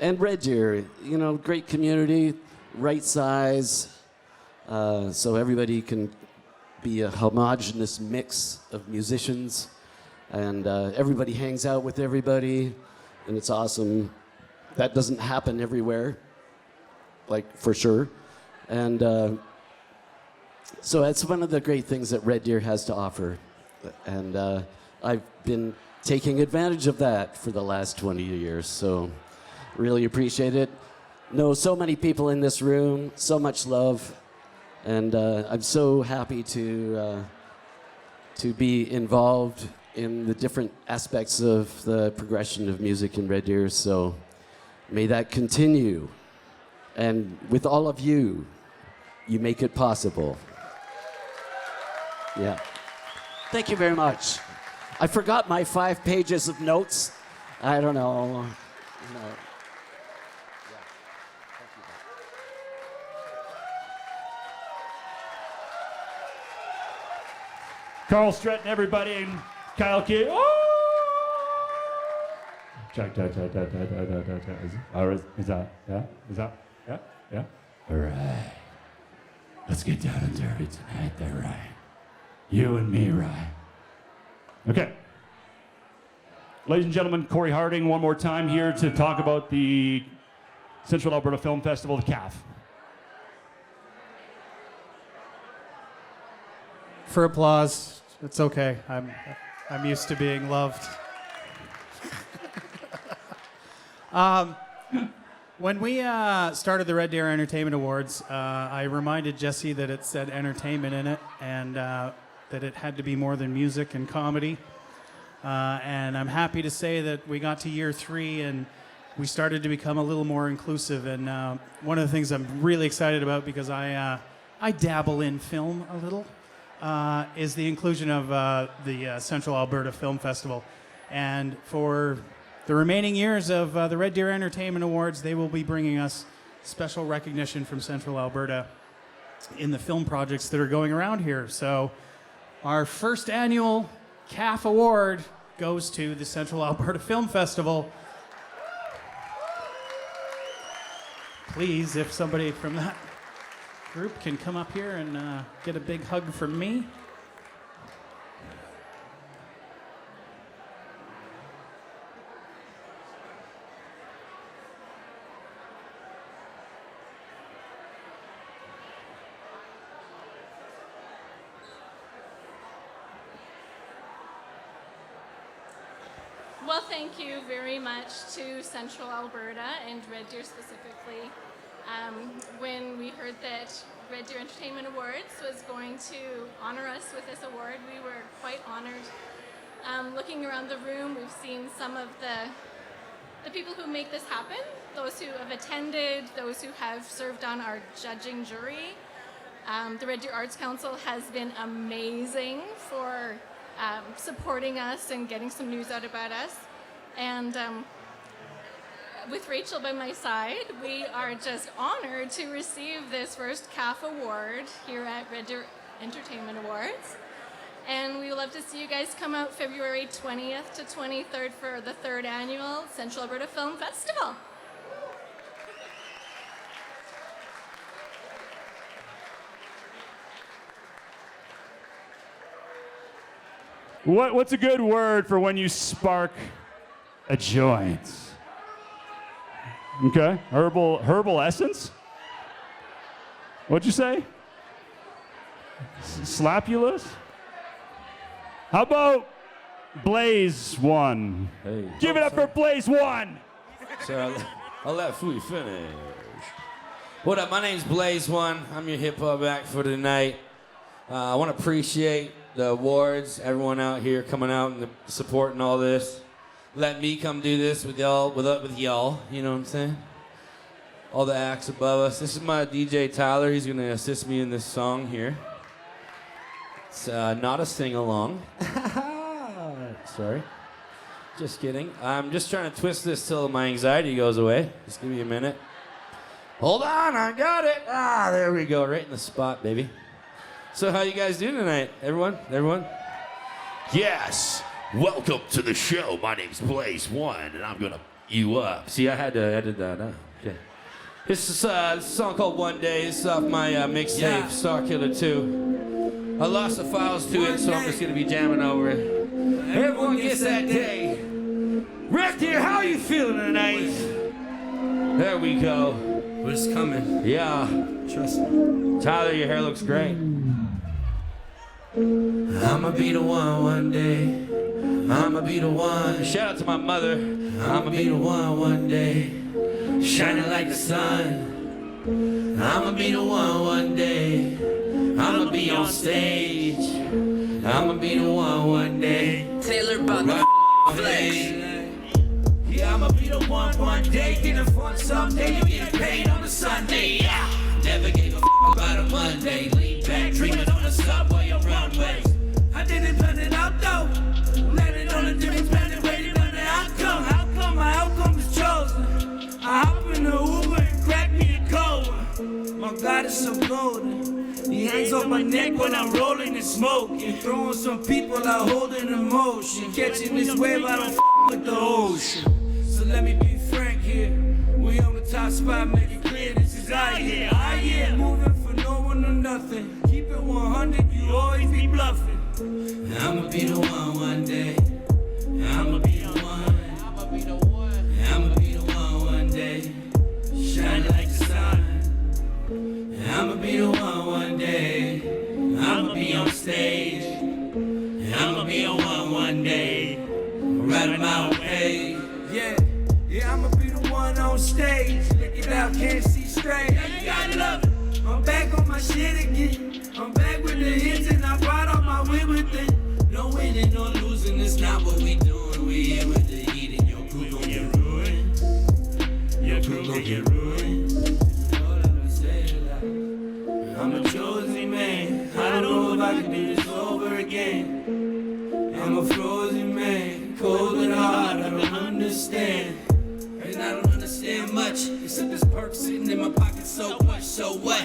Red Deer, you know, great community, right size, so everybody can be a homogenous mix of musicians, and everybody hangs out with everybody, and it's awesome. That doesn't happen everywhere, like for sure. And so that's one of the great things that Red Deer has to offer. And I've been taking advantage of that for the last 20 years, so really appreciate it. Know so many people in this room, so much love, and I'm so happy to be involved in the different aspects of the progression of music in Red Deer, so may that continue. And with all of you, you make it possible. Yeah. Thank you very much. I forgot my 5 pages of notes. I don't know. Carl Stretton, everybody, and Kyle Key. Oh! Check. Is that? Yeah? Is that? Yeah? Yeah? All right. Let's get down and dirty tonight there, Ryan. You and me, Ryan. Okay. Ladies and gentlemen, Corey Harding, one more time here to talk about the Central Alberta Film Festival, the CAF. For applause, it's okay. I'm used to being loved. When we started the Red Deer Entertainment Awards, I reminded Jesse that it said entertainment in it, and that it had to be more than music and comedy. And I'm happy to say that we got to year 3 and we started to become a little more inclusive. And one of the things I'm really excited about, because I dabble in film a little, is the inclusion of the Central Alberta Film Festival. And for the remaining years of the Red Deer Entertainment Awards, they will be bringing us special recognition from Central Alberta in the film projects that are going around here. So our first annual CAF Award goes to the Central Alberta Film Festival. Please, if somebody from that group can come up here and get a big hug from me. Well, thank you very much to Central Alberta and Red Deer specifically. When we heard that Red Deer Entertainment Awards was going to honor us with this award, we were quite honored. Looking around the room, we've seen some of the people who make this happen, those who have attended, those who have served on our judging jury. The Red Deer Arts Council has been amazing for supporting us and getting some news out about us. And with Rachel by my side, we are just honored to receive this first CAF Award here at Red Deer Entertainment Awards. And we would love to see you guys come out February 20th to 23rd for the 3rd annual Central Alberta Film Festival. What's a good word for when you spark a joint? Okay, herbal essence? What'd you say? Slapulous? How about Blaze 1? Hey. Give it up for Blaze 1! So I'll let Fooey finish. What up, my name's Blaze 1. I'm your hip hop act for tonight. I want to appreciate the awards, everyone out here coming out and supporting all this. Let me come do this with y'all, with y'all, you know what I'm saying? All the acts above us. This is my DJ Tyler. He's going to assist me in this song here. It's not a sing-along. Sorry. Just kidding. I'm just trying to twist this till my anxiety goes away. Just give me a minute. Hold on, I got it. Ah, there we go. Right in the spot, baby. So how you guys doing tonight? Everyone? Yes. Welcome to the show. My name's Blaze 1, and I'm gonna you up. See, I had to edit that out. Okay. This is a song called One Day. It's off my mixtape, Star Killer 2. I lost the files to it, so I'm just gonna be jamming over it. Everyone gets that day. Red Deer, how you feeling tonight? There we go. What's coming? Yeah. Trust me. Tyler, your hair looks great. I'ma be the one day. I'ma be the one. Shout out to my mother. I'ma be the one day. Shining like the sun. I'ma be the one day. I'ma be on stage. I'ma be the one day. Taylor about the flex. Yeah, I'ma be the one day. Getting fun someday. You get paid on a Sunday. Yeah. Never gave a about a Monday. Lean back, dreaming on the subway or runway. God is so golden. He hangs on my neck when I'm rolling and smoking. Throwing some people out holding emotion. Catching this wave, I don't with the ocean. So let me be frank here. We on the top spot, make it clear this is our year. Our year. Moving for no one or nothing. Keep it 100, you always be bluffing. I'ma be the one day. I'ma be the one. I'ma be the one. I'ma be the one day. Shine like the sun. I'ma be the one day. I'ma be on stage. I'ma be the one day. Right my way. Yeah, I'ma be the one on stage. Look it out, can't see straight. You gotta love it. I'm back on my shit again. I'm back with the hits and I brought all my win with it. No winning, no losing, it's not what we doing. We here with the heat and your crew gon' get ruined. Your crew gon' get ruined. All I'ma say is that I'm a chosen man. I don't know if I can do this over again. I'm a frozen man, cold and hard, I don't understand. And I don't understand much, except this perk sitting in my pocket so much, so what?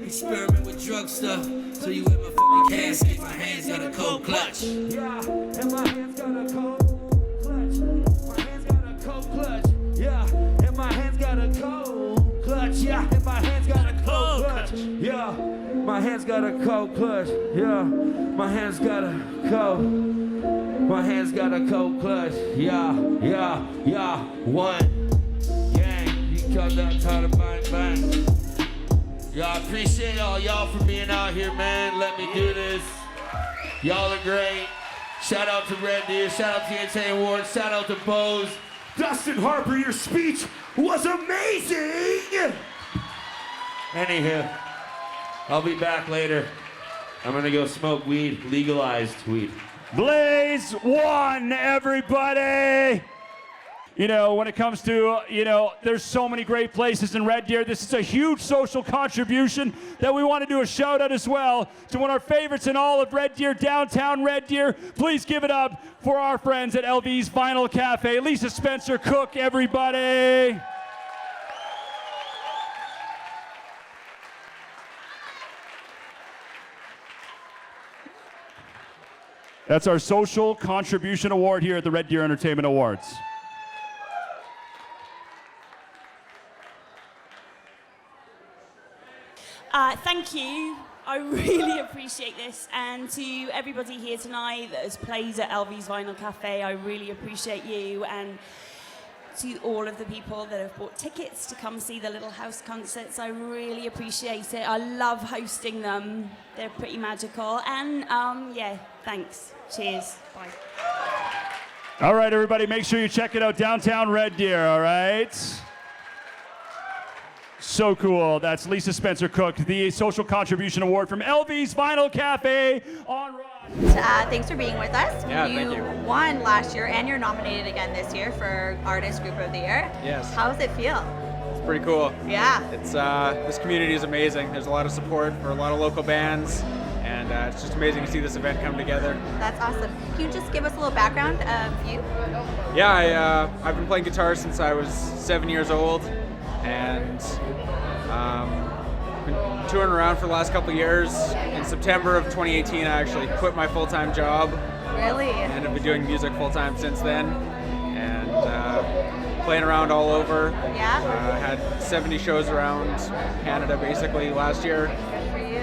Experiment with drug stuff, so you in my fucking casket, my hands got a cold clutch. Yeah, and my hands got a cold clutch. My hands got a cold clutch. Yeah, and my hands got a cold clutch. Yeah, and my hands got a cold clutch. Yeah, my hands got a cold clutch. Yeah, my hands got a cold. My hands got a cold clutch. Yeah, one. Gang, you come down, try to bang. Y'all, I appreciate y'all for being out here, man. Let me do this. Y'all are great. Shout out to Red Deer, shout out to the Entertainment Awards, shout out to Bose. Dustin Harper, your speech was amazing! Anywho, I'll be back later. I'm gonna go smoke weed, legalized weed. Blaze one, everybody! You know, when it comes to, there's so many great places in Red Deer. This is a huge social contribution that we want to do a shout out as well to one of our favorites in all of Red Deer, downtown Red Deer. Please give it up for our friends at LV's Vinyl Cafe. Lisa Spencer Cook, everybody. That's our Social Contribution Award here at the Red Deer Entertainment Awards. Thank you. I really appreciate this. And to everybody here tonight that has played at LV's Vinyl Cafe, I really appreciate you. And to all of the people that have bought tickets to come see the Little House concerts, I really appreciate it. I love hosting them. They're pretty magical. And yeah, thanks. Cheers. Bye. All right, everybody, make sure you check it out, downtown Red Deer, all right? So cool. That's Lisa Spencer Cook, the Social Contribution Award from LV's Vinyl Cafe on Rock. Thanks for being with us. Yeah, thank you. You won last year and you're nominated again this year for Artist Group of the Year. Yes. How does it feel? It's pretty cool. Yeah. It's this community is amazing. There's a lot of support for a lot of local bands, and it's just amazing to see this event come together. That's awesome. Can you just give us a little background of you? Yeah, I've been playing guitar since I was 7 years old, and been touring around for the last couple of years. In September of 2018, I actually quit my full-time job. Really? And have been doing music full-time since then, and playing around all over. Yeah? I had 70 shows around Canada basically last year. Good for you.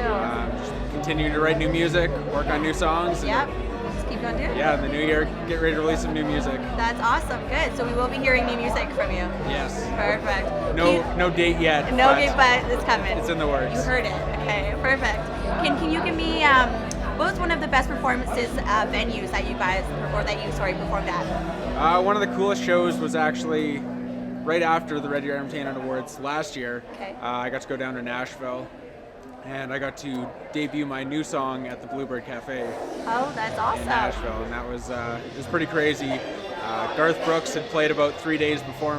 Just continuing to write new music, work on new songs. And Yep. Just keep on doing it. yeah, in the new year, get ready to release some new music. That's awesome. Good. So we will be hearing new music from you. Yes. Perfect. No date yet. No but date, but it's coming. It's in the works. You heard it. Okay, perfect. Can you give me what was one of the best performances venues that you guys performed at? One of the coolest shows was actually right after the Red Deer Entertainment Awards last year. Okay. I got to go down to Nashville, and I got to debut my new song at the Bluebird Cafe. Oh, that's awesome. In Nashville, and that was it was pretty crazy. Garth Brooks had played about 3 days before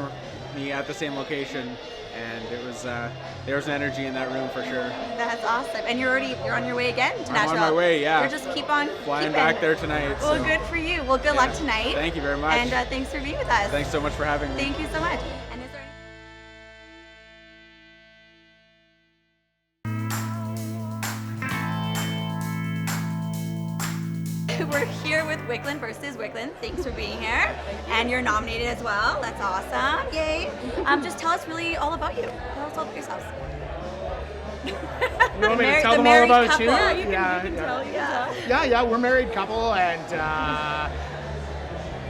me at the same location, and it was there was an energy in that room for sure. That's awesome. And you're on your way again to Nashville. I'm on my way, yeah. You're just keep on Flying keeping. back there tonight. Well, so. good for you. Well, good luck tonight. Thank you very much. And thanks for being with us. Thanks so much for having me. Thank you so much. we're here with WIKLUND versus WIKLUND. Thanks for being here. And you're nominated as well. That's awesome. Yay. Just tell us really all about you. Tell us all about yourselves. You want me to tell them all about couple. you? Yeah, you can tell. Yeah, we're a married couple, and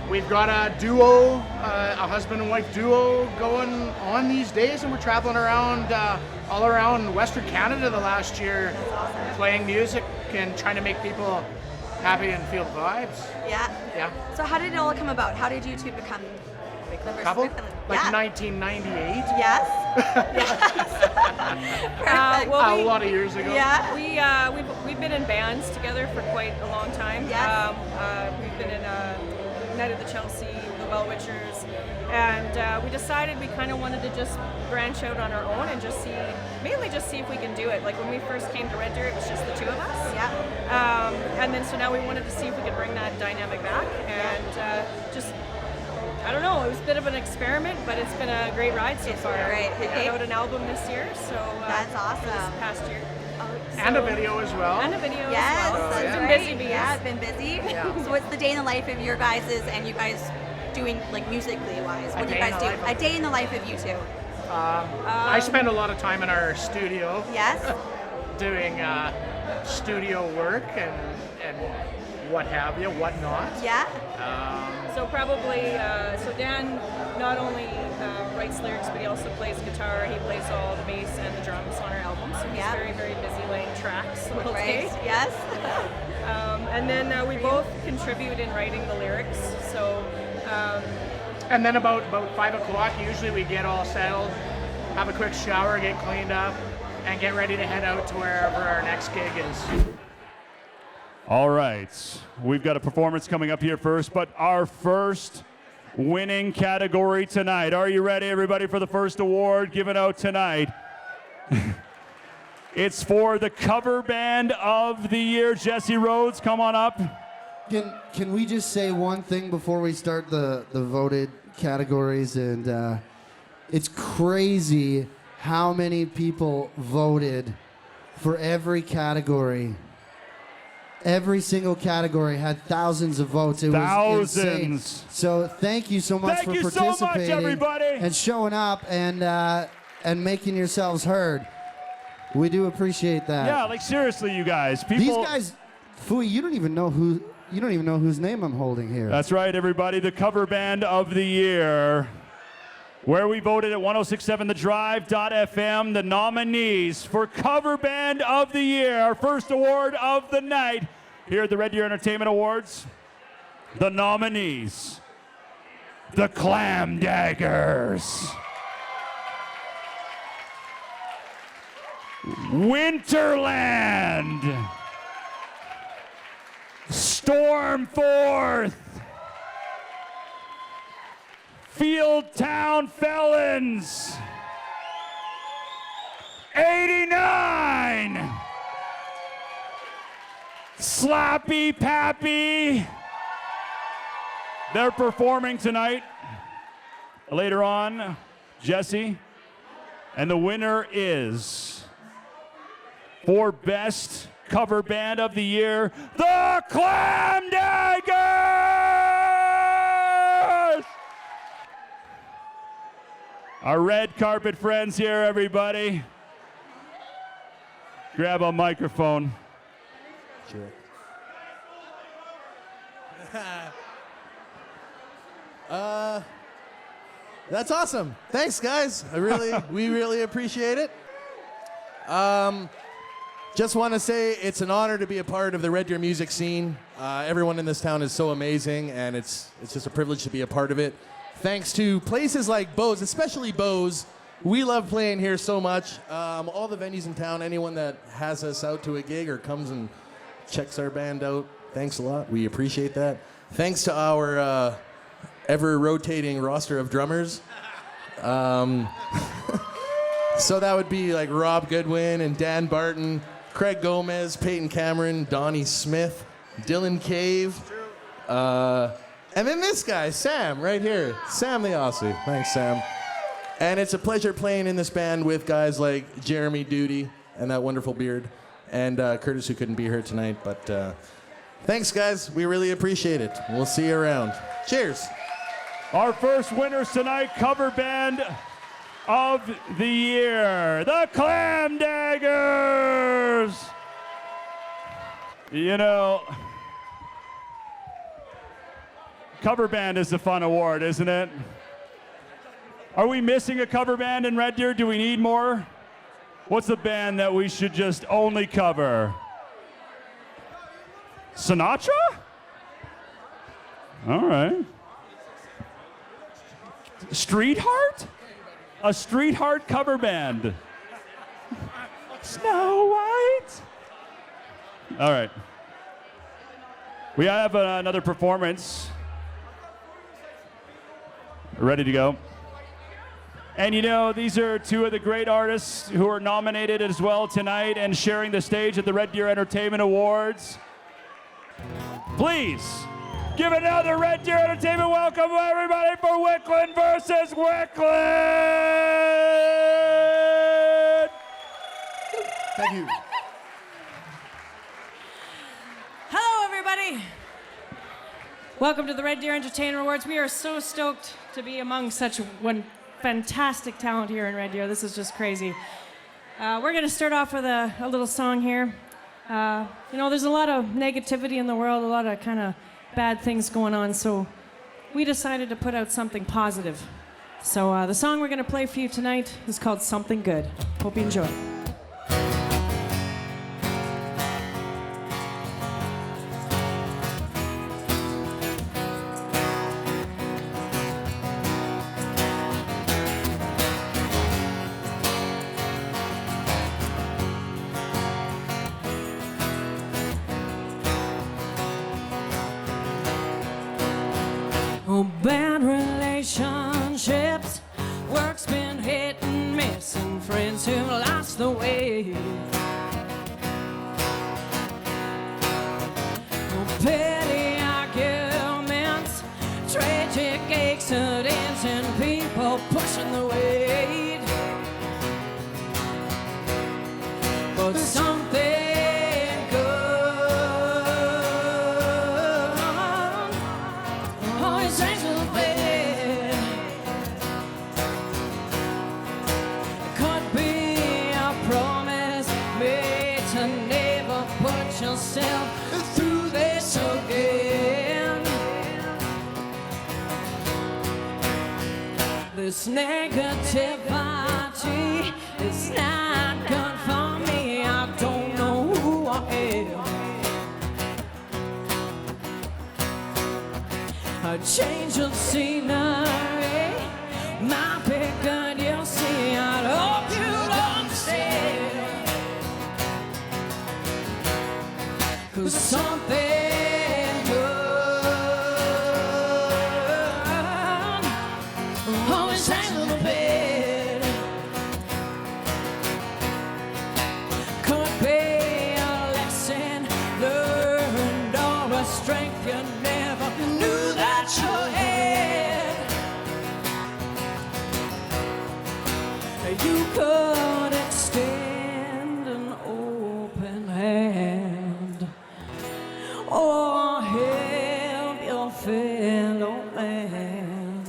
we've got a duo, a husband and wife duo going on these days, and we're traveling around all around Western Canada the last year, playing music and trying to make people happy and feel the vibes. Yeah. Yeah. So how did it all come about? How did you two become WIKLUND versus Couple? WIKLUND? Like Yeah. 1998? Yes. Perfect. A lot of years ago. Yeah. We've been in bands together for quite a long time. Yes. We've been in Night of the Chelsea, the Well Witchers, and we decided we kind of wanted to just branch out on our own and mainly just see if we can do it. Like when we first came to Red Deer, it was just the two of us. Yeah. And then so now we wanted to see if we could bring that dynamic back and I don't know, it was a bit of an experiment, but it's been a great ride so far. Great. We put out an album this year, so that's awesome. for this past year. And a video as well. And a video Yes, as well. So that's it's been right. busy bees. Yeah, it's been busy. So what's the day in the life of your guys' and you guys doing like musically wise? What do you guys do? A day in the life of you two. I spend a lot of time in our studio. Yes. Doing studio work and what have you, what not. Yeah. So probably, so Dan not only writes lyrics, but he also plays guitar. He plays all the bass and the drums on our album. So he's very, very busy laying tracks all day. Yes. And then we both contribute in writing the lyrics. So. And then about 5 o'clock, usually we get all settled, have a quick shower, get cleaned up, and get ready to head out to wherever our next gig is. All right, we've got a performance coming up here first, but our first winning category tonight. Are you ready, everybody, for the first award given out tonight? It's for the cover band of the year. Jesse Rhodes, come on up. Can we just say one thing before we start the voted categories? And it's crazy how many people voted for every category. Every single category had thousands of votes. It was insane. So thank you so much for participating so much, everybody. and showing up and making yourselves heard. We do appreciate that. Yeah, like seriously, you guys. These guys, Fui, you don't even know whose name I'm holding here. That's right, everybody. The cover band of the year, where we voted at 1067thedrive.fm, the nominees for cover band of the year, our first award of the night here at the Red Deer Entertainment Awards. The nominees, the Clam Daggers, Winterland, Stormforth, Fieldtown Felons, 89, Slappy Pappy. They're performing tonight. Later on, Jesse. And the winner is, for Best Cover Band of the Year, the Clam Daggers! Our red carpet friends here, everybody. Grab a microphone. Sure. That's awesome. Thanks, guys. We really appreciate it. Just want to say it's an honor to be a part of the Red Deer music scene. Everyone in this town is so amazing, and it's just a privilege to be a part of it. Thanks to places like Bose, especially Bose. We love playing here so much. All the venues in town, anyone that has us out to a gig or comes and checks our band out, thanks a lot. We appreciate that. Thanks to our ever-rotating roster of drummers. So that would be like Rob Goodwin and Dan Barton, Craig Gomez, Peyton Cameron, Donnie Smith, Dylan Cave, and then this guy, Sam, right here. Sam the Aussie. Thanks, Sam. And it's a pleasure playing in this band with guys like Jeremy Duty and that wonderful beard, and Curtis, who couldn't be here tonight, but Thanks, guys. We really appreciate it. We'll see you around. Cheers. Our first winners tonight, cover band of the year, the Clam Daggers. You know, cover band is a fun award, isn't it? Are we missing a cover band in Red Deer? Do we need more? What's the band that we should just only cover? Sinatra? All right. Street Heart? A Street Heart cover band. Snow White? All right. We have another performance. Ready to go. And you know, these are two of the great artists who are nominated as well tonight and sharing the stage at the Red Deer Entertainment Awards. Please give another Red Deer Entertainment welcome, everybody, for WIKLUND versus WIKLUND. Thank you. Hello, everybody. Welcome to the Red Deer Entertainment Awards. We are so stoked to be among such one fantastic talent here in Red Deer. This is just crazy. We're going to start off with a little song here. You know, there's a lot of negativity in the world, a lot of kind of bad things going on, so we decided to put out something positive. So the song we're going to play for you tonight is called Something Good. Hope you enjoy. Bad relationships, work's been hit and miss, and friends who lost the way. Petty arguments, tragic accidents, and people pushing the weight. But something yourself through this again. This negativity is not good for me. I don't know who I am. A change of scenery might be good, you'll see. I hope you'll understand. 'Cause something good always hangs on the bed. Could be a lesson learned or a strength you never knew that you had. You could extend an open hand or help your fellow man.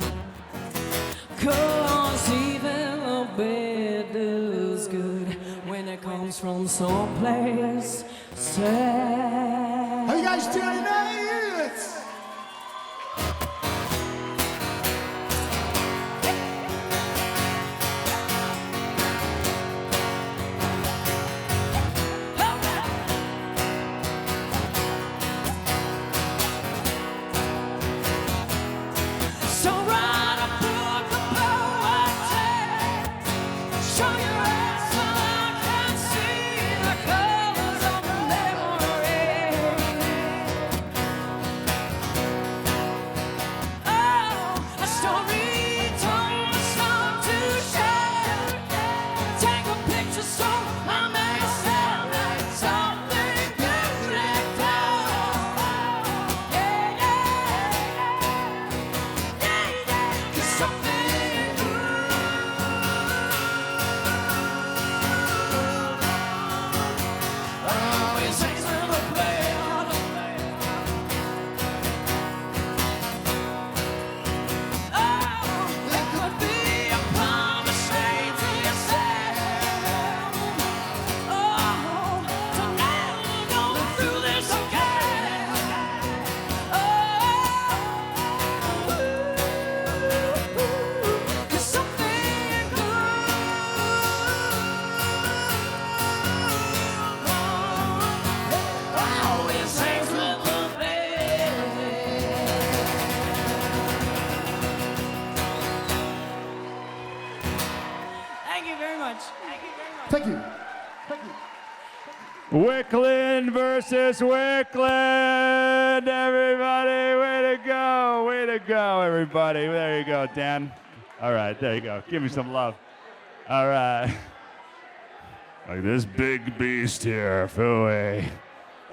'Cause even the bad is good when it comes from someplace sad. How you guys doing tonight? WIKLUND versus WIKLUND, everybody. Way to go. Way to go, everybody. There you go, Dan. All right, there you go. Give me some love. All right. Like this big beast here. Phooey.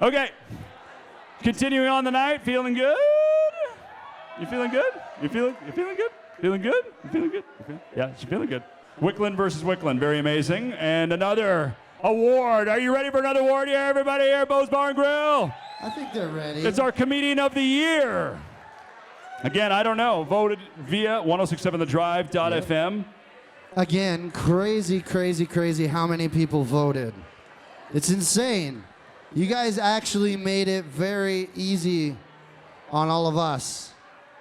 Okay. Continuing on the night. Feeling good? You feeling good? You feeling good? Feeling good? You feeling good? Yeah, she's feeling good. WIKLUND versus WIKLUND. Very amazing. And another award. Are you ready for another award here, everybody here at Bo's Bar and Grill? I think they're ready. It's our Comedian of the Year. Again, I don't know. Voted via 1067thedrive.fm. Again, crazy, crazy, crazy how many people voted. It's insane. You guys actually made it very easy on all of us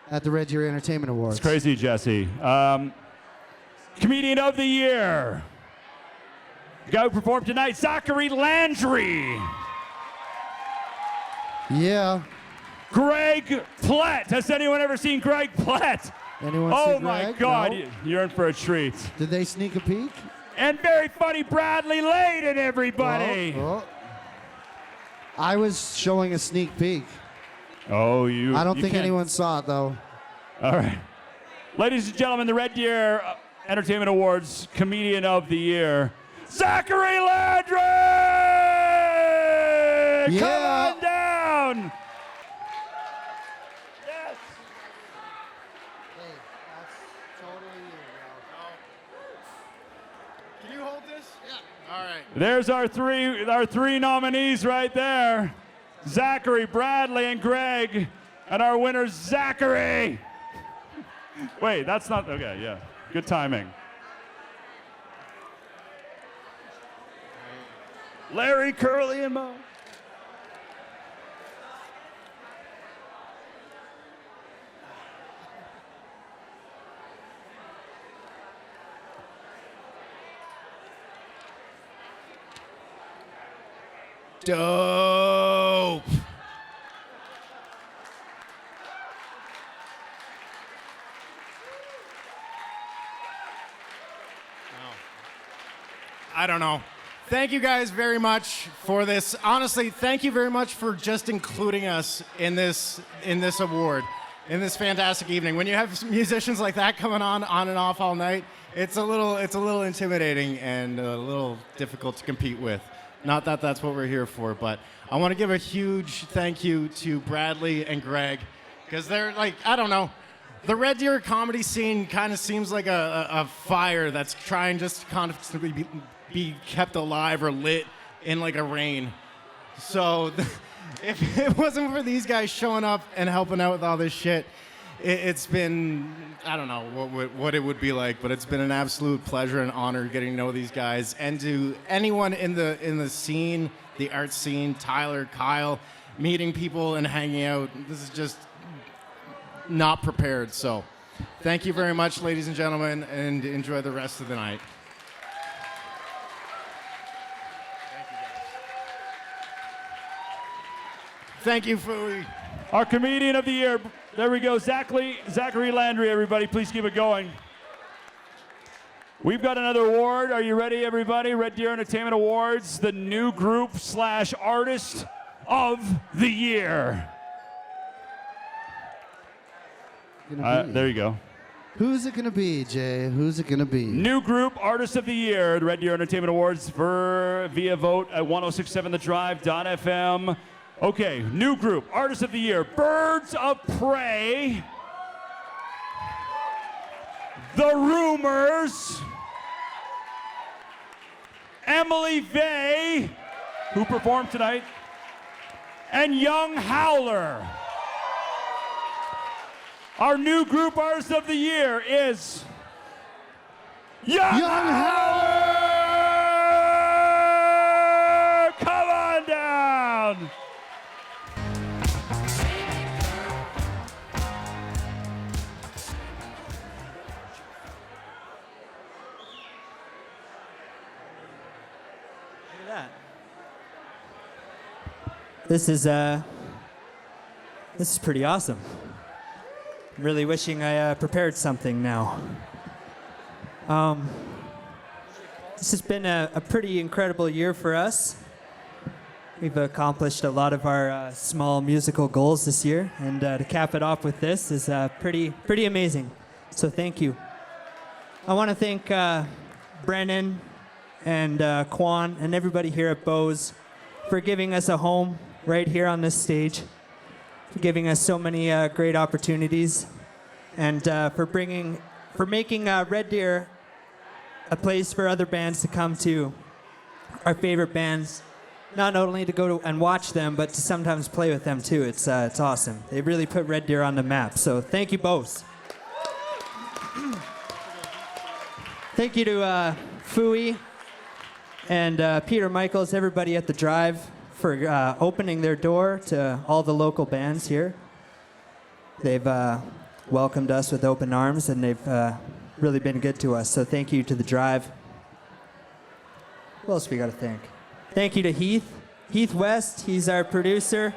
at the Red Deer Entertainment Awards. It's crazy, Jesse. Comedian of the Year. The guy who performed tonight, Zachary Landry. Yeah. Greg Platt. Has anyone ever seen Greg Platt? Anyone Oh see my Greg? God, No? you're in for a treat. Did they sneak a peek? And very funny Bradley Layden, everybody. Oh. I was showing a sneak peek. Oh, you. I don't you think can't- anyone saw it though. All right. Ladies and gentlemen, the Red Deer Entertainment Awards Comedian of the Year, Zachary Landry! Yeah. Come on down! Yes. Can you hold this? Yeah. All right. There's our three nominees right there. Zachary, Bradley, and Greg. And our winner, Zachary. Wait, that's not, okay, yeah. Good timing. Larry, Curly, and Mo. Dope. I don't know. Thank you guys very much for this. Honestly, thank you very much for just including us in this award, in this fantastic evening. When you have musicians like that coming on and off all night, it's a little intimidating and a little difficult to compete with. Not that that's what we're here for, but I want to give a huge thank you to Bradley and Greg, because they're like, I don't know, the Red Deer comedy scene kind of seems like a fire that's trying just to constantly be kept alive or lit in like a rain. So if it wasn't for these guys showing up and helping out with all this shit, it's been, I don't know what it would be like, but it's been an absolute pleasure and honor getting to know these guys. And to anyone in the scene, the art scene, Tyler, Kyle, meeting people and hanging out, this is just not prepared. So thank you very much, ladies and gentlemen, and enjoy the rest of the night. Thank you, Phooey. Our Comedian of the Year. There we go, Zachary Landry, everybody. Please keep it going. We've got another award. Are you ready, everybody? Red Deer Entertainment Awards, the new group / artist of the year. There you go. Who's it gonna be, Jay? Who's it gonna be? New group artist of the year, the Red Deer Entertainment Awards via vote at 1067thedrive.fm. Okay, new group, Artist of the Year, Birds of Prey, The Rumors, Emily Vey, who performed tonight, and Young Howler. Our new group Artist of the Year is Young Howler! Come on down! This is pretty awesome. I'm really wishing I prepared something now. This has been a pretty incredible year for us. We've accomplished a lot of our small musical goals this year, and to cap it off with this is pretty amazing. So thank you. I want to thank Brennan and Quan and everybody here at Bose for giving us a home right here on this stage, for giving us so many great opportunities, and for making Red Deer a place for other bands to come to, our favorite bands, not only to go and watch them, but to sometimes play with them too. It's awesome. They really put Red Deer on the map. So thank you both. Thank you to Fooey and Peter Michaels, everybody at the Drive, for opening their door to all the local bands here. They've welcomed us with open arms, and they've really been good to us. So thank you to the Drive. Who else we got to thank? Thank you to Heath West. He's our producer.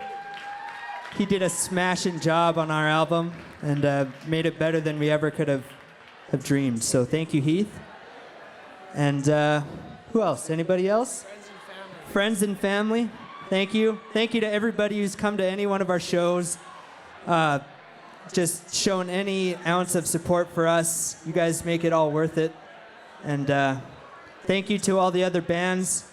He did a smashing job on our album and made it better than we ever could have dreamed. So thank you, Heath. And who else? Anybody else? Friends and family. Thank you. Thank you to everybody who's come to any one of our shows. Just shown any ounce of support for us. You guys make it all worth it. And thank you to all the other bands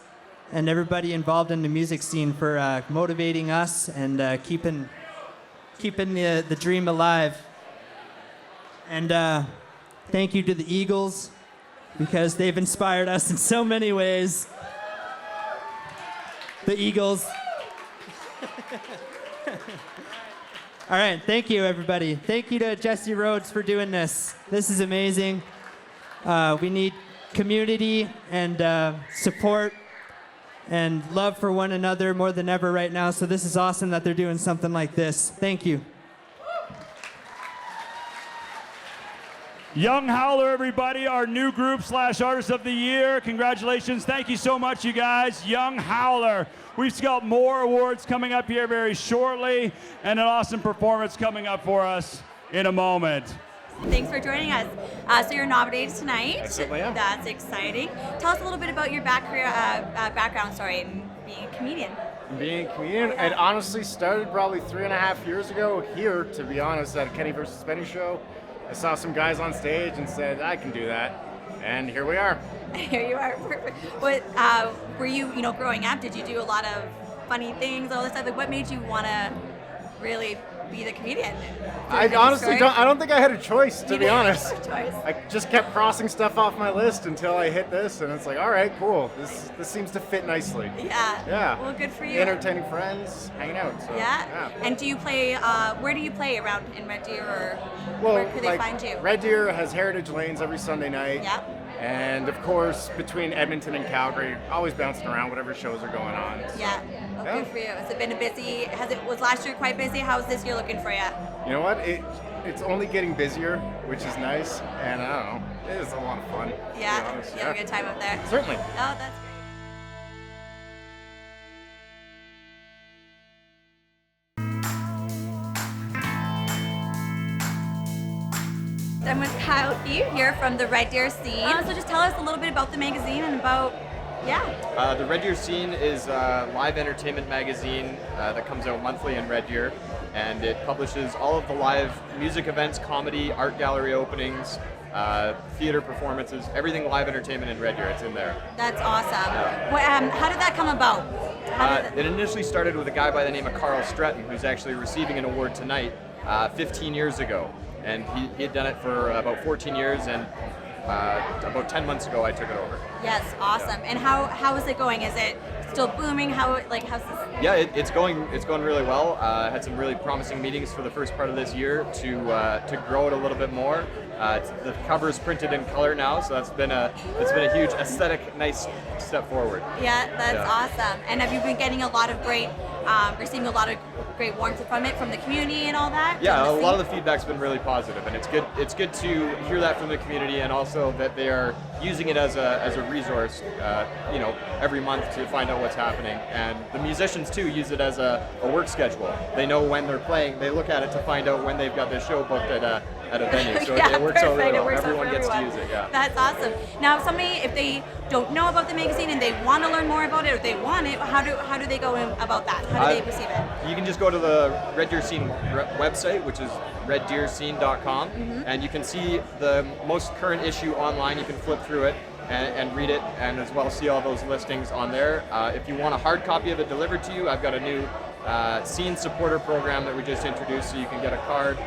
and everybody involved in the music scene for motivating us and keeping the dream alive. And thank you to the Eagles, because they've inspired us in so many ways. The Eagles. All right, thank you, everybody. Thank you to Jesse Rhodes for doing this. This is amazing. We need community and support and love for one another more than ever right now. So this is awesome that they're doing something like this. Thank you. Young Howler, everybody, our new group / artist of the year. Congratulations. Thank you so much, you guys. Young Howler. We've got more awards coming up here very shortly, and an awesome performance coming up for us in a moment. Thanks for joining us. So you're nominated tonight. I certainly am. That's exciting. Tell us a little bit about your background, in being a comedian. Being a comedian, it honestly started probably 3.5 years ago here, to be honest, at a Kenny vs. Benny show. I saw some guys on stage and said, I can do that. And here we are. Here you are, perfect. What were you, growing up, did you do a lot of funny things, all this stuff? Like, what made you want to really be the comedian? I honestly don't think I had a choice, to be honest. Choice. I just kept crossing stuff off my list until I hit this, and it's like, all right, cool. This seems to fit nicely. Yeah. Yeah. Well, good for you. Entertaining friends, hanging out. So, yeah. And do you play? Where do you play around in Red Deer, or where could they find you? Red Deer has Heritage Lanes every Sunday night. Yeah. And of course, between Edmonton and Calgary, always bouncing around whatever shows are going on. So, yeah. Well, good for you. Has it been a busy? Was last year quite busy? How's this year looking for you? You know what? It's only getting busier, which is nice, and I don't know, it is a lot of fun. Yeah. To be honest. You have a good time up there. Certainly. Oh, that's great. I'm with Kyle Keefe here from the Red Deer Scene. So just tell us a little bit about the magazine and about, The Red Deer Scene is a live entertainment magazine that comes out monthly in Red Deer, and it publishes all of the live music events, comedy, art gallery openings, theater performances, everything live entertainment in Red Deer. It's in there. That's awesome. How did that come about? It initially started with a guy by the name of Carl Stretton, who's actually receiving an award tonight 15 years ago. And he had done it for about 14 years, and about 10 months ago I took it over. Yes, awesome. And how is it going? Is it still booming? How's this? Yeah, it's going really well. I had some really promising meetings for the first part of this year to grow it a little bit more. The cover is printed in color now, so that's been a huge aesthetic, nice step forward. Yeah, that's awesome. And have you been getting receiving a lot of great warmth from it, from the community and all that? Yeah, a lot of the feedback's been really positive, and it's good to hear that from the community, and also that they are using it as a resource, every month to find out what's happening. And the musicians too use it as a work schedule. They know when they're playing. They look at it to find out when they've got their show booked at at a venue. So Yeah, it works out really perfect. It well. works out Everyone for gets to everyone. use it, yeah. That's awesome. Now, if somebody, if they don't know about the magazine and they want to learn more about it, or they want it, how do they go about that? How do they receive it? You can just go to the Red Deer Scene website, which is reddeerscene.com, and you can see the most current issue online. You can flip through it and read it, and as well see all those listings on there. If you want a hard copy of it delivered to you, I've got a new Scene supporter program that we just introduced, so you can get a card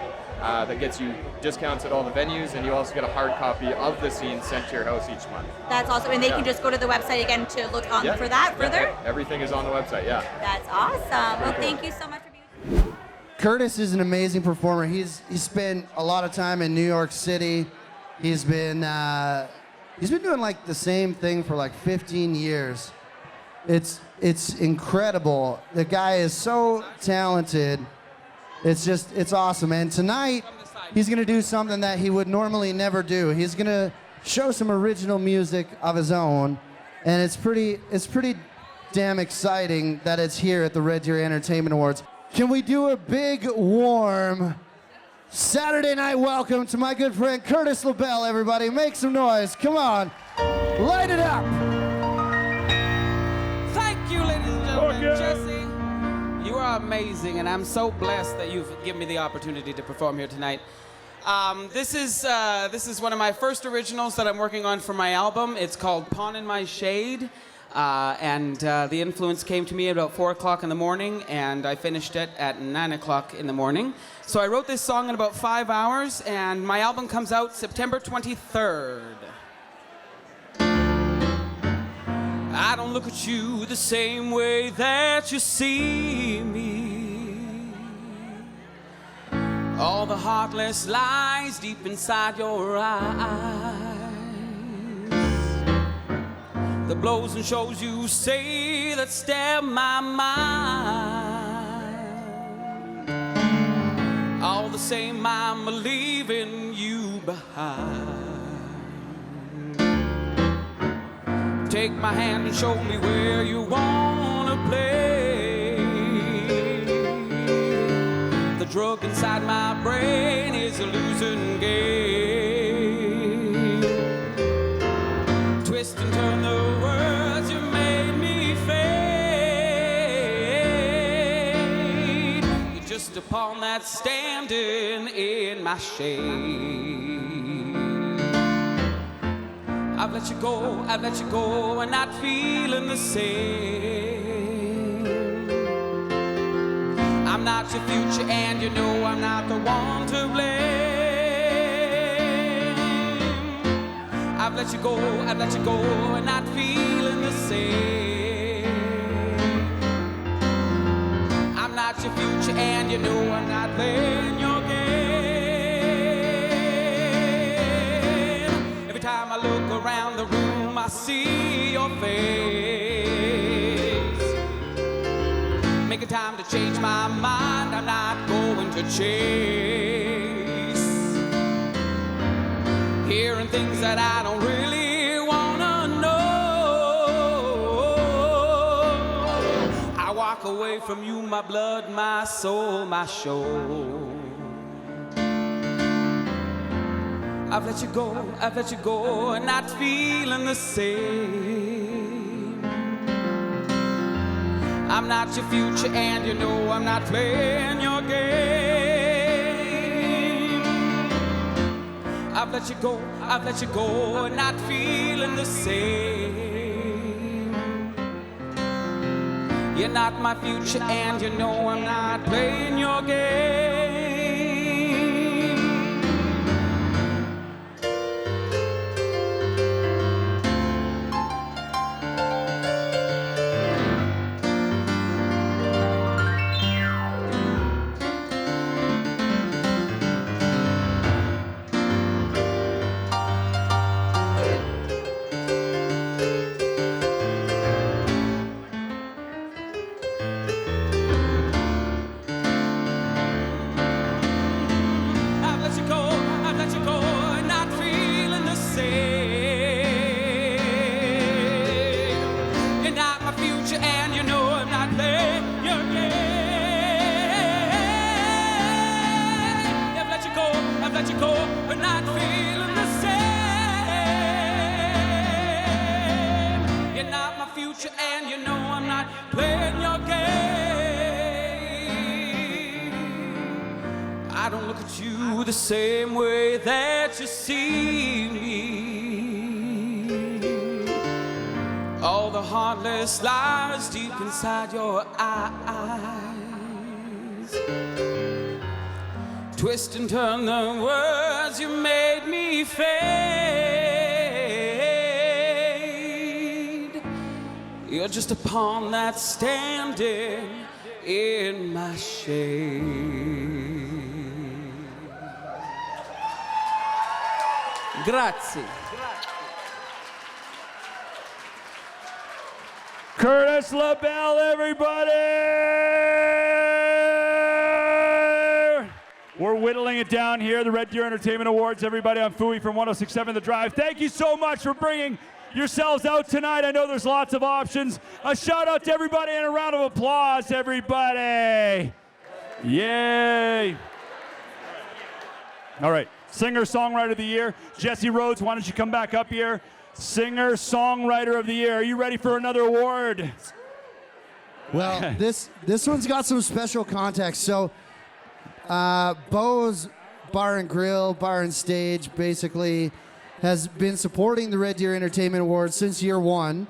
that gets you discounts at all the venues, and you also get a hard copy of the Scene sent to your house each month. That's awesome. And they can just go to the website again to look on Yeah. for that further? Yeah, everything is on the website, yeah. That's awesome. Well, cool. thank you so much for being Curtis is an amazing performer. He's spent a lot of time in New York City. He's been doing like the same thing for like 15 years. It's incredible. The guy is so talented. It's awesome. And tonight he's gonna do something that he would normally never do. He's gonna show some original music of his own, and it's pretty damn exciting that it's here at the Red Deer Entertainment Awards. Can we do a big, warm Saturday night welcome to my good friend Curtis LaBelle, everybody? Make some noise. Come on. Light it up. Thank you, ladies and gentlemen. Jesse, you are amazing, and I'm so blessed that you've given me the opportunity to perform here tonight. This is one of my first originals that I'm working on for my album. It's called Pawn in My Shade. And the influence came to me at about 4 o'clock in the morning, and I finished it at 9 o'clock in the morning. So I wrote this song in about 5 hours, and my album comes out September 23rd. I don't look at you the same way that you see me. All the heartless lies deep inside your eyes. The blows and shows you say that stab my mind. All the same, I'm leaving you behind. Take my hand and show me where you wanna play. The drug inside my brain is a losing game. Twist and turn the words you made me fade. You're just a pawn that's standing in my shade. I've let you go, and not feeling the same. I'm not your future, and you know I'm not the one to blame. I've let you go, and not feeling the same. I'm not your future, and you know I'm not playing your game. Every time I look around the room, I see your face. Making time to change my mind, I'm not going to chase. Hearing things that I don't really wanna know. I walk away from you, my blood, my soul, my soul. I've let you go, and not feeling the same. I'm not your future, and you know I'm not playing your game. I've let you go, and not feeling the same. You're not my future, and you know I'm not playing your game. let you go, but not feeling the same. You're not my future, and you know I'm not playing your game. I don't look at you the same way that you see me. All the heartless lies deep inside your eyes. Twist and turn the words you made me fade. You're just a pawn that's standing in my shade. Grazie. Curtis LaBelle, everybody! We're whittling it down here, the Red Deer Entertainment Awards. Everybody on Fooey from 106.7 The Drive. Thank you so much for bringing yourselves out tonight. I know there's lots of options. A shout out to everybody and a round of applause, everybody. Yay. All right, Singer-Songwriter of the Year. Jesse Rhodes, why don't you come back up here? Singer-Songwriter of the Year. Are you ready for another award? Well, this one's got some special context. So, Bo's Bar and Grill, Bar and Stage, basically has been supporting the Red Deer Entertainment Awards since year one.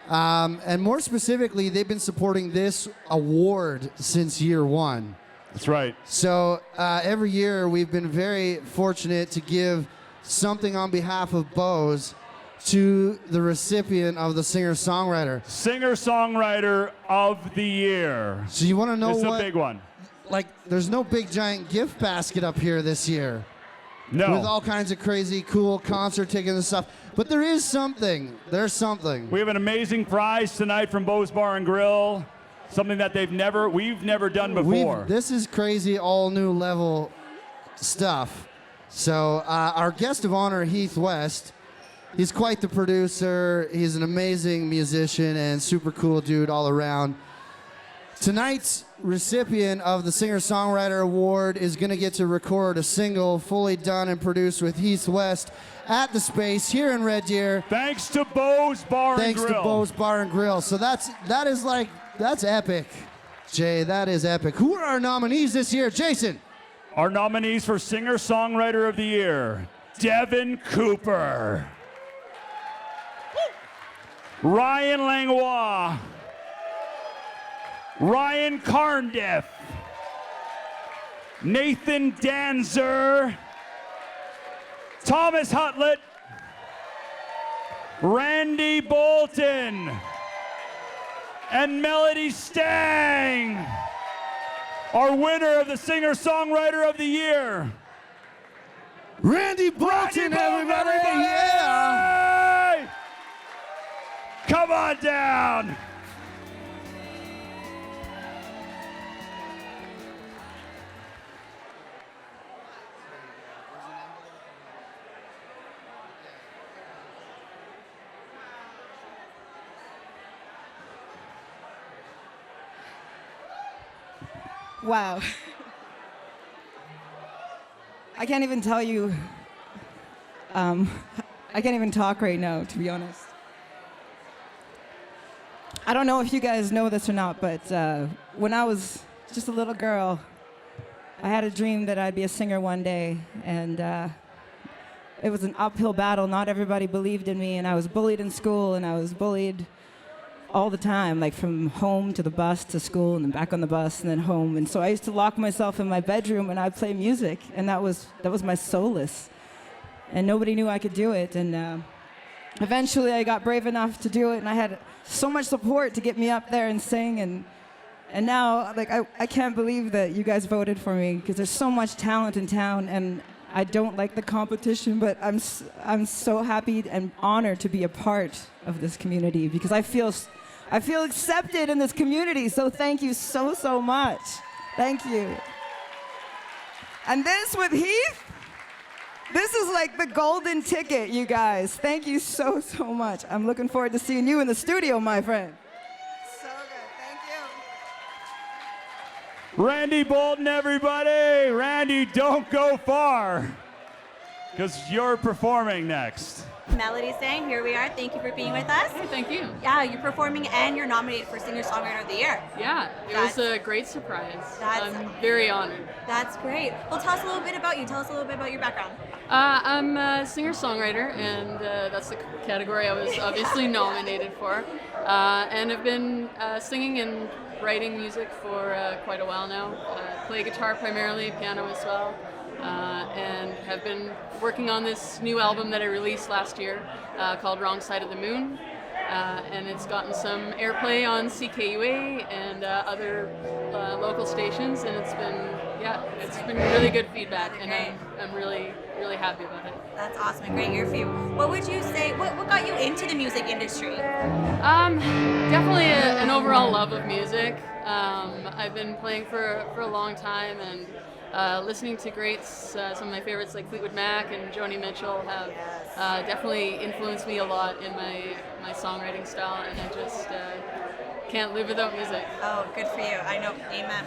And more specifically, they've been supporting this award since year one. That's right. So every year we've been very fortunate to give something on behalf of Bo's to the recipient of the Singer-Songwriter. Singer-Songwriter of the Year. So you want to know It's what? a big one. Like, there's no big giant gift basket up here this year. No. With all kinds of crazy, cool concert tickets and stuff. But there is something. There's something. We have an amazing prize tonight from Bo's Bar and Grill. Something that we've never done before. This is crazy, all new level stuff. So our guest of honor, Heath West, he's quite the producer. He's an amazing musician and super cool dude all around. Tonight's recipient of the Singer-Songwriter Award is going to get to record a single fully done and produced with Heath West at the Space here in Red Deer. Thanks to Bo's Bar and Grill. Thanks to Bo's Bar and Grill. So that's epic, Jay. That is epic. Who are our nominees this year, Jason? Our nominees for Singer-Songwriter of the Year: Devin Cooper, Ryan Langlois, Ryan Carndiff, Nathan Danzer, Thomas Hutlett, Randi Boulton, and Melody Stang. Our winner of the Singer-Songwriter of the Year, Randi Boulton, everybody! Yeah! Come on down! Wow. I can't even tell you, I can't even talk right now, to be honest. I don't know if you guys know this or not, but when I was just a little girl, I had a dream that I'd be a singer one day, and it was an uphill battle. Not everybody believed in me, and I was bullied in school, and I was bullied all the time, like from home to the bus to school and then back on the bus and then home. And so I used to lock myself in my bedroom and I'd play music, and that was my solace. And nobody knew I could do it. And eventually I got brave enough to do it, and I had so much support to get me up there and sing. And now, like, I can't believe that you guys voted for me, because there's so much talent in town, and I don't like the competition, but I'm so happy and honored to be a part of this community, because I feel accepted in this community. So thank you so much. Thank you. And this with Heath, this is like the golden ticket, you guys. Thank you so much. I'm looking forward to seeing you in the studio, my friend. So good. Thank Randi Boulton, everybody! Randi, don't go far, because you're performing next. Melody Stang, here we are. Thank you for being with us. Hey, thank you. Yeah, you're performing and you're nominated for Singer-Songwriter of the Year. Yeah, it was a great surprise. I'm very honored. That's great. Well, tell us a little bit about you. Tell us a little bit about your background. I'm a singer-songwriter, and that's the category I was obviously nominated for. And I've been singing and writing music for quite a while now. Play guitar primarily, piano as well. And have been working on this new album that I released last year called Wrong Side of the Moon. And it's gotten some airplay on CKUA and other local stations, and it's been really good feedback, and I'm really happy about it. That's awesome, a great year for you. What would you say, what got you into the music industry? Definitely an overall love of music. I've been playing for a long time, and listening to greats, some of my favorites like Fleetwood Mac and Joni Mitchell have definitely influenced me a lot in my songwriting style, and I just can't live without music. Oh, good for you. I know. Amen.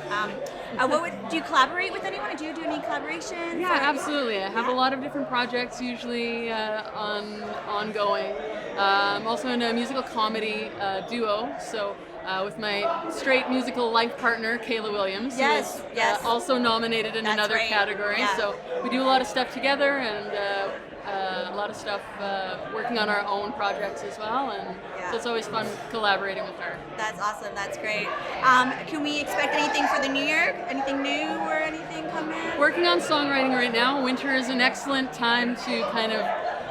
Do you collaborate with anyone? Do you do any collaborations? Yeah, absolutely. I have a lot of different projects, usually ongoing. I'm also in a musical comedy duo, so with my straight musical life partner, Kayla Williams, who is also nominated in another category. Yeah. So we do a lot of stuff together, and a lot of stuff working on our own projects as well, and so it's always fun collaborating with her. That's awesome. That's great. Can we expect anything for the new year? Anything new or anything coming? Working on songwriting right now. Winter is an excellent time to kind of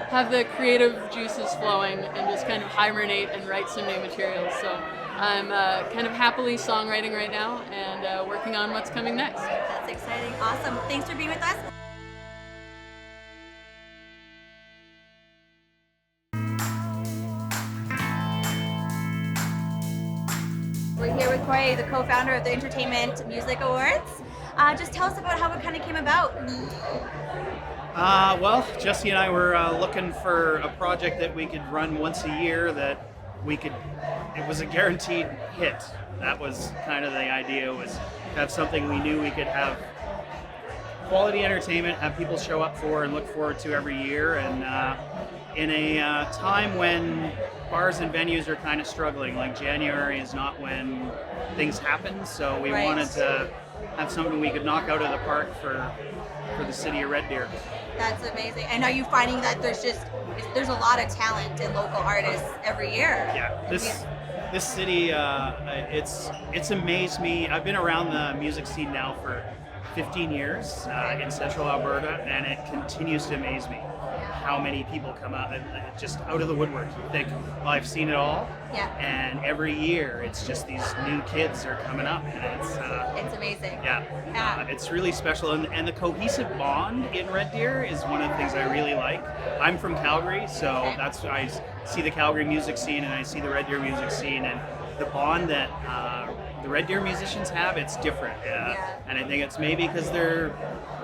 have the creative juices flowing and just kind of hibernate and write some new material. So I'm kind of happily songwriting right now and working on what's coming next. That's exciting. Awesome. Thanks for being with us. We're here with Corey, the co-founder of the Entertainment Music Awards. Just tell us about how it kind of came about. Well, Jesse and I were looking for a project that we could run once a year that it was a guaranteed hit. That was kind of the idea, was have something we knew we could have quality entertainment, have people show up for and look forward to every year. And in a time when bars and venues are kind of struggling, like January is not when things happen, so we wanted to have something we could knock out of the park for the city of Red Deer. That's amazing. And are you finding that there's a lot of talent in local artists every year? Yeah, this city, it's amazed me. I've been around the music scene now for 15 years in Central Alberta, and it continues to amaze me how many people come out just out of the woodwork. You think, well, I've seen it all, and every year it's just these new kids are coming up, and it's amazing. It's really special, and the cohesive bond in Red Deer is one of the things I really like. I'm from Calgary, so that's I see the Calgary music scene and I see the Red Deer music scene, and the bond that the Red Deer musicians have, it's different. And I think it's maybe because they're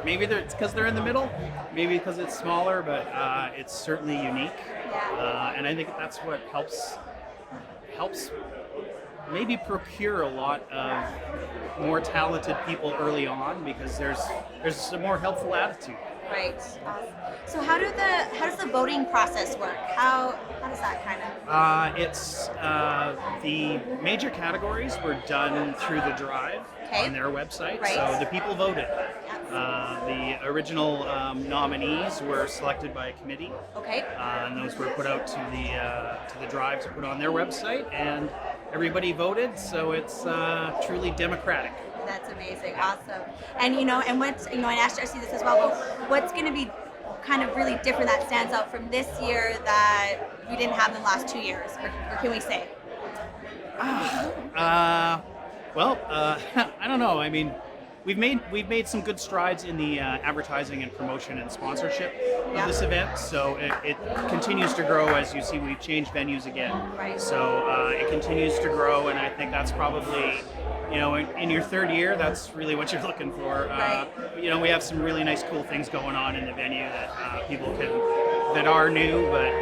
in the middle, maybe because it's smaller, but it's certainly unique. And I think that's what helps maybe procure a lot of more talented people early on, because there's a more helpful attitude. Right. So how does the voting process work? How does that kind of? It's the major categories were done through the drive on their website. Right. So the people voted. The original nominees were selected by a committee. Okay. And those were put out to the drive to put on their website, and everybody voted. So it's truly democratic. That's amazing. Awesome. And and what's and Ashley, I see this as well, but what's going to be kind of really different that stands out from this year that we didn't have in the last 2 years, or can we say? I don't know. I mean, we've made some good strides in the advertising and promotion and sponsorship of this event. So it continues to grow. As you see, we've changed venues again. Right. So it continues to grow, and I think that's probably, in your third year, that's really what you're looking for. We have some really nice, cool things going on in the venue that people that are new, but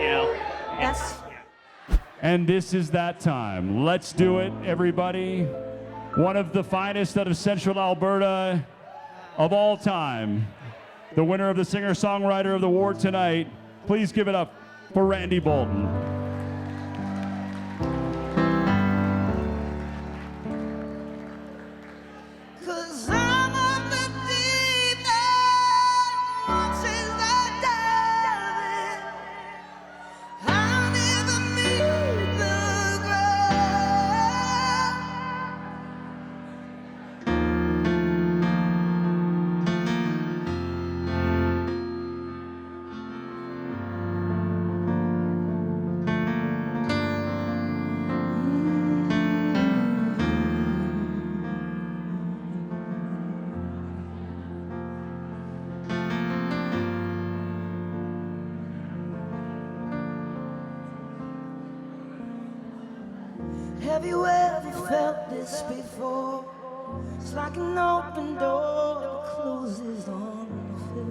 it's. And this is that time. Let's do it, everybody. one of the finest out of Central Alberta of all time, the winner of the Singer-Songwriter of the Award tonight. Please give it up for Randi Boulton. Have you ever felt this before? It's like an open door that closes on your face.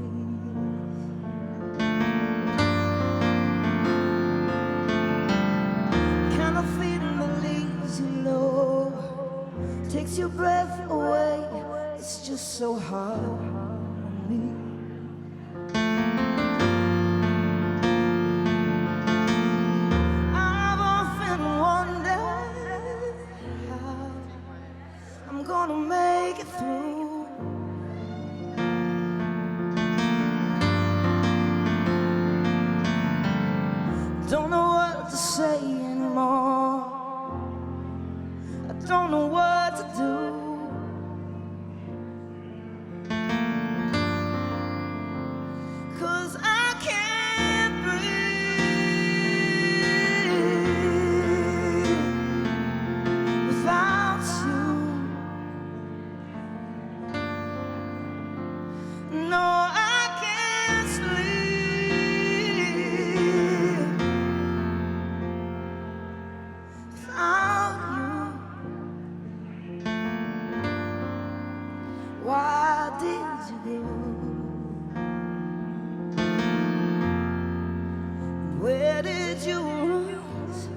Kind of feeling that leaves you low, takes your breath away. It's just so hard on me. I'm gonna make it through. Don't know what to say anymore. I don't know what to do. Cause I can't breathe without you. No, I can't sleep without you. Why did you go? Where did you run to?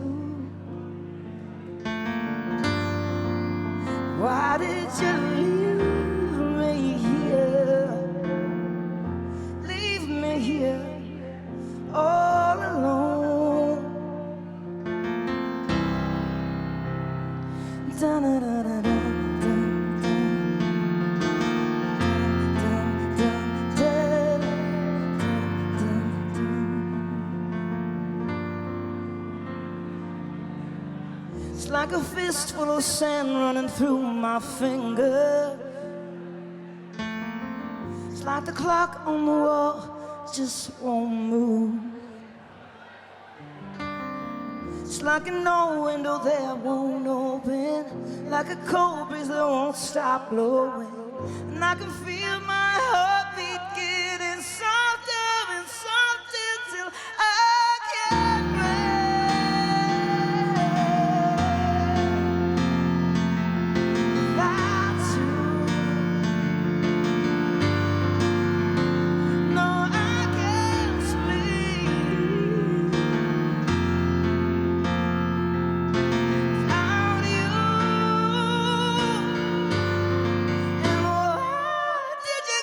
Why did you leave me here? Leave me here all alone. Da-da-da-da-da. It's like a fistful of sand running through my finger. It's like the clock on the wall just won't move. It's like an old window that won't open, like a cold breeze that won't stop blowing. And I can feel my heartbeat getting softer and softer till I can't did you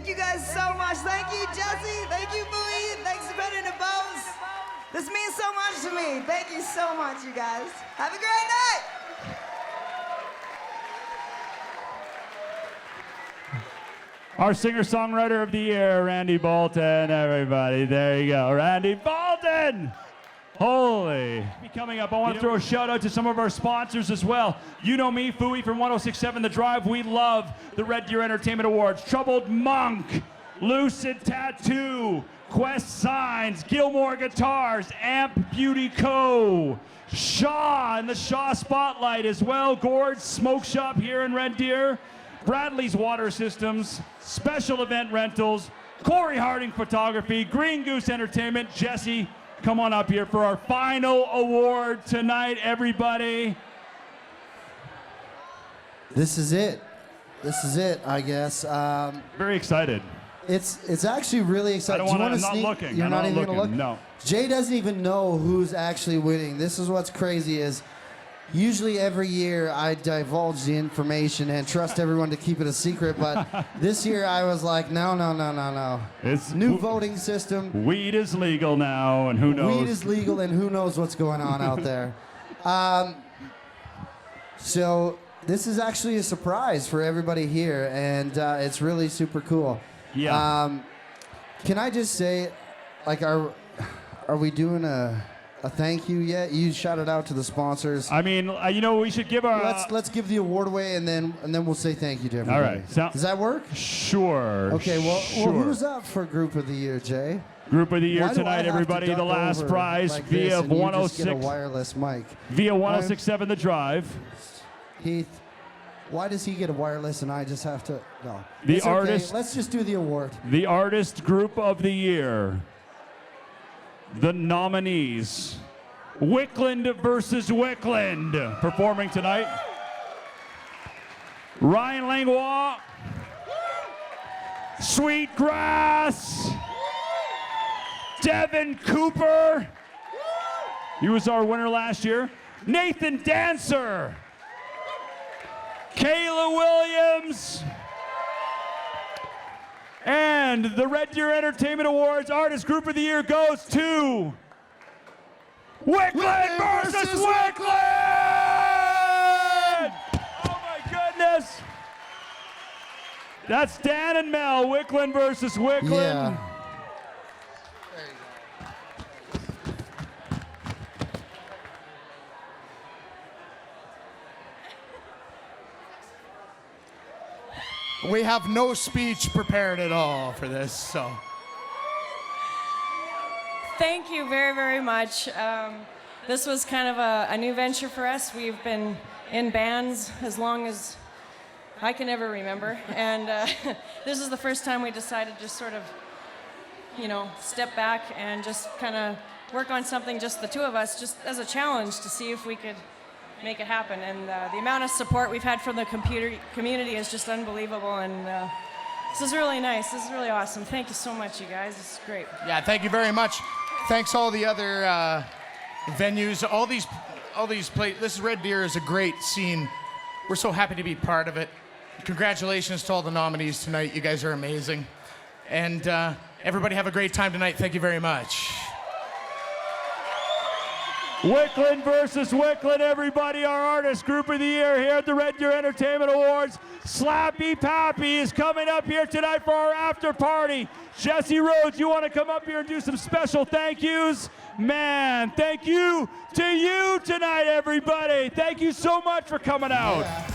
Thank you guys so much. Thank you, Jesse. Thank you, Bowie. Thanks to Ben and the Bows. This means so much to me. Thank you so much, you guys. Have a great night. Our singer-songwriter of the year, Randy Boulton, everybody. There you go, Randy Boulton! Holy. Coming up, I want to throw a shout out to some of our sponsors as well. You know me, Fooey from 106.7 The Drive. We love the Red Deer Entertainment Awards. Troubled Monk, Lucid Tattoo, Quest Signs, Gilmore Guitars, Amp Beauty Co., Shaw and the Shaw Spotlight as well, Gord's Smoke Shop here in Red Deer, Bradley's Water Systems, Special Event Rentals, Corey Harding Photography, Green Goose Entertainment. Jesse, come on up here for our final award tonight, everybody. This is it. This is it, I guess. Very excited. It's actually really exciting. I'm not looking. You're I'm not not even looking. gonna look? No. Jay doesn't even know who's actually winning. This is what's crazy is usually every year I divulge the information and trust everyone to keep it a secret, but this year I was like, no. It's new voting system. Weed is legal now, and who knows? Weed is legal, and who knows what's going on out there. So this is actually a surprise for everybody here, and it's really super cool. Yeah. Can I just say, like, are we doing a thank you yet? You shouted out to the sponsors. I mean, we should give our. Let's give the award away, and then we'll say thank you to everybody. All right. Does that work? Sure. Okay. Well, sure. who's up for Group of the Year, Jay? Group of the Year Why do I tonight, have everybody. to The duck last over prize like via this and you just 106. get a wireless mic. Via 106.7 The Drive. Heath, why does he get a wireless and I just have to? No. The It's okay. artist. Let's just do the award. The Artist Group of the Year. The nominees. WIKLUND versus WIKLUND performing tonight. Ryan Langlois. Sweetgrass. Devin Cooper. He was our winner last year. Nathan Dancer. Kayla Williams. And the Red Deer Entertainment Awards Artist Group of the Year goes to WIKLUND versus WIKLUND! Oh my goodness! That's Dan and Mel, WIKLUND versus WIKLUND. Yeah. We have no speech prepared at all for this, so. Thank you very, very much. This was kind of a new venture for us. We've been in bands as long as I can ever remember. And this is the first time we decided to just sort of, step back and just kind of work on something, just the two of us, just as a challenge to see if we could make it happen. And the amount of support we've had from the community is just unbelievable. And this is really nice. This is really awesome. Thank you so much, you guys. This is great. Yeah, thank you very much. Thanks all the other venues, all these places. This Red Deer is a great scene. We're so happy to be part of it. Congratulations to all the nominees tonight. You guys are amazing. And everybody have a great time tonight. Thank you very much. WIKLUND versus WIKLUND, everybody. Our Artist Group of the Year here at the Red Deer Entertainment Awards. Slappy Pappy is coming up here tonight for our after party. Jesse Rhodes, you want to come up here and do some special thank yous? Man, thank you to you tonight, everybody. Thank you so much for coming out.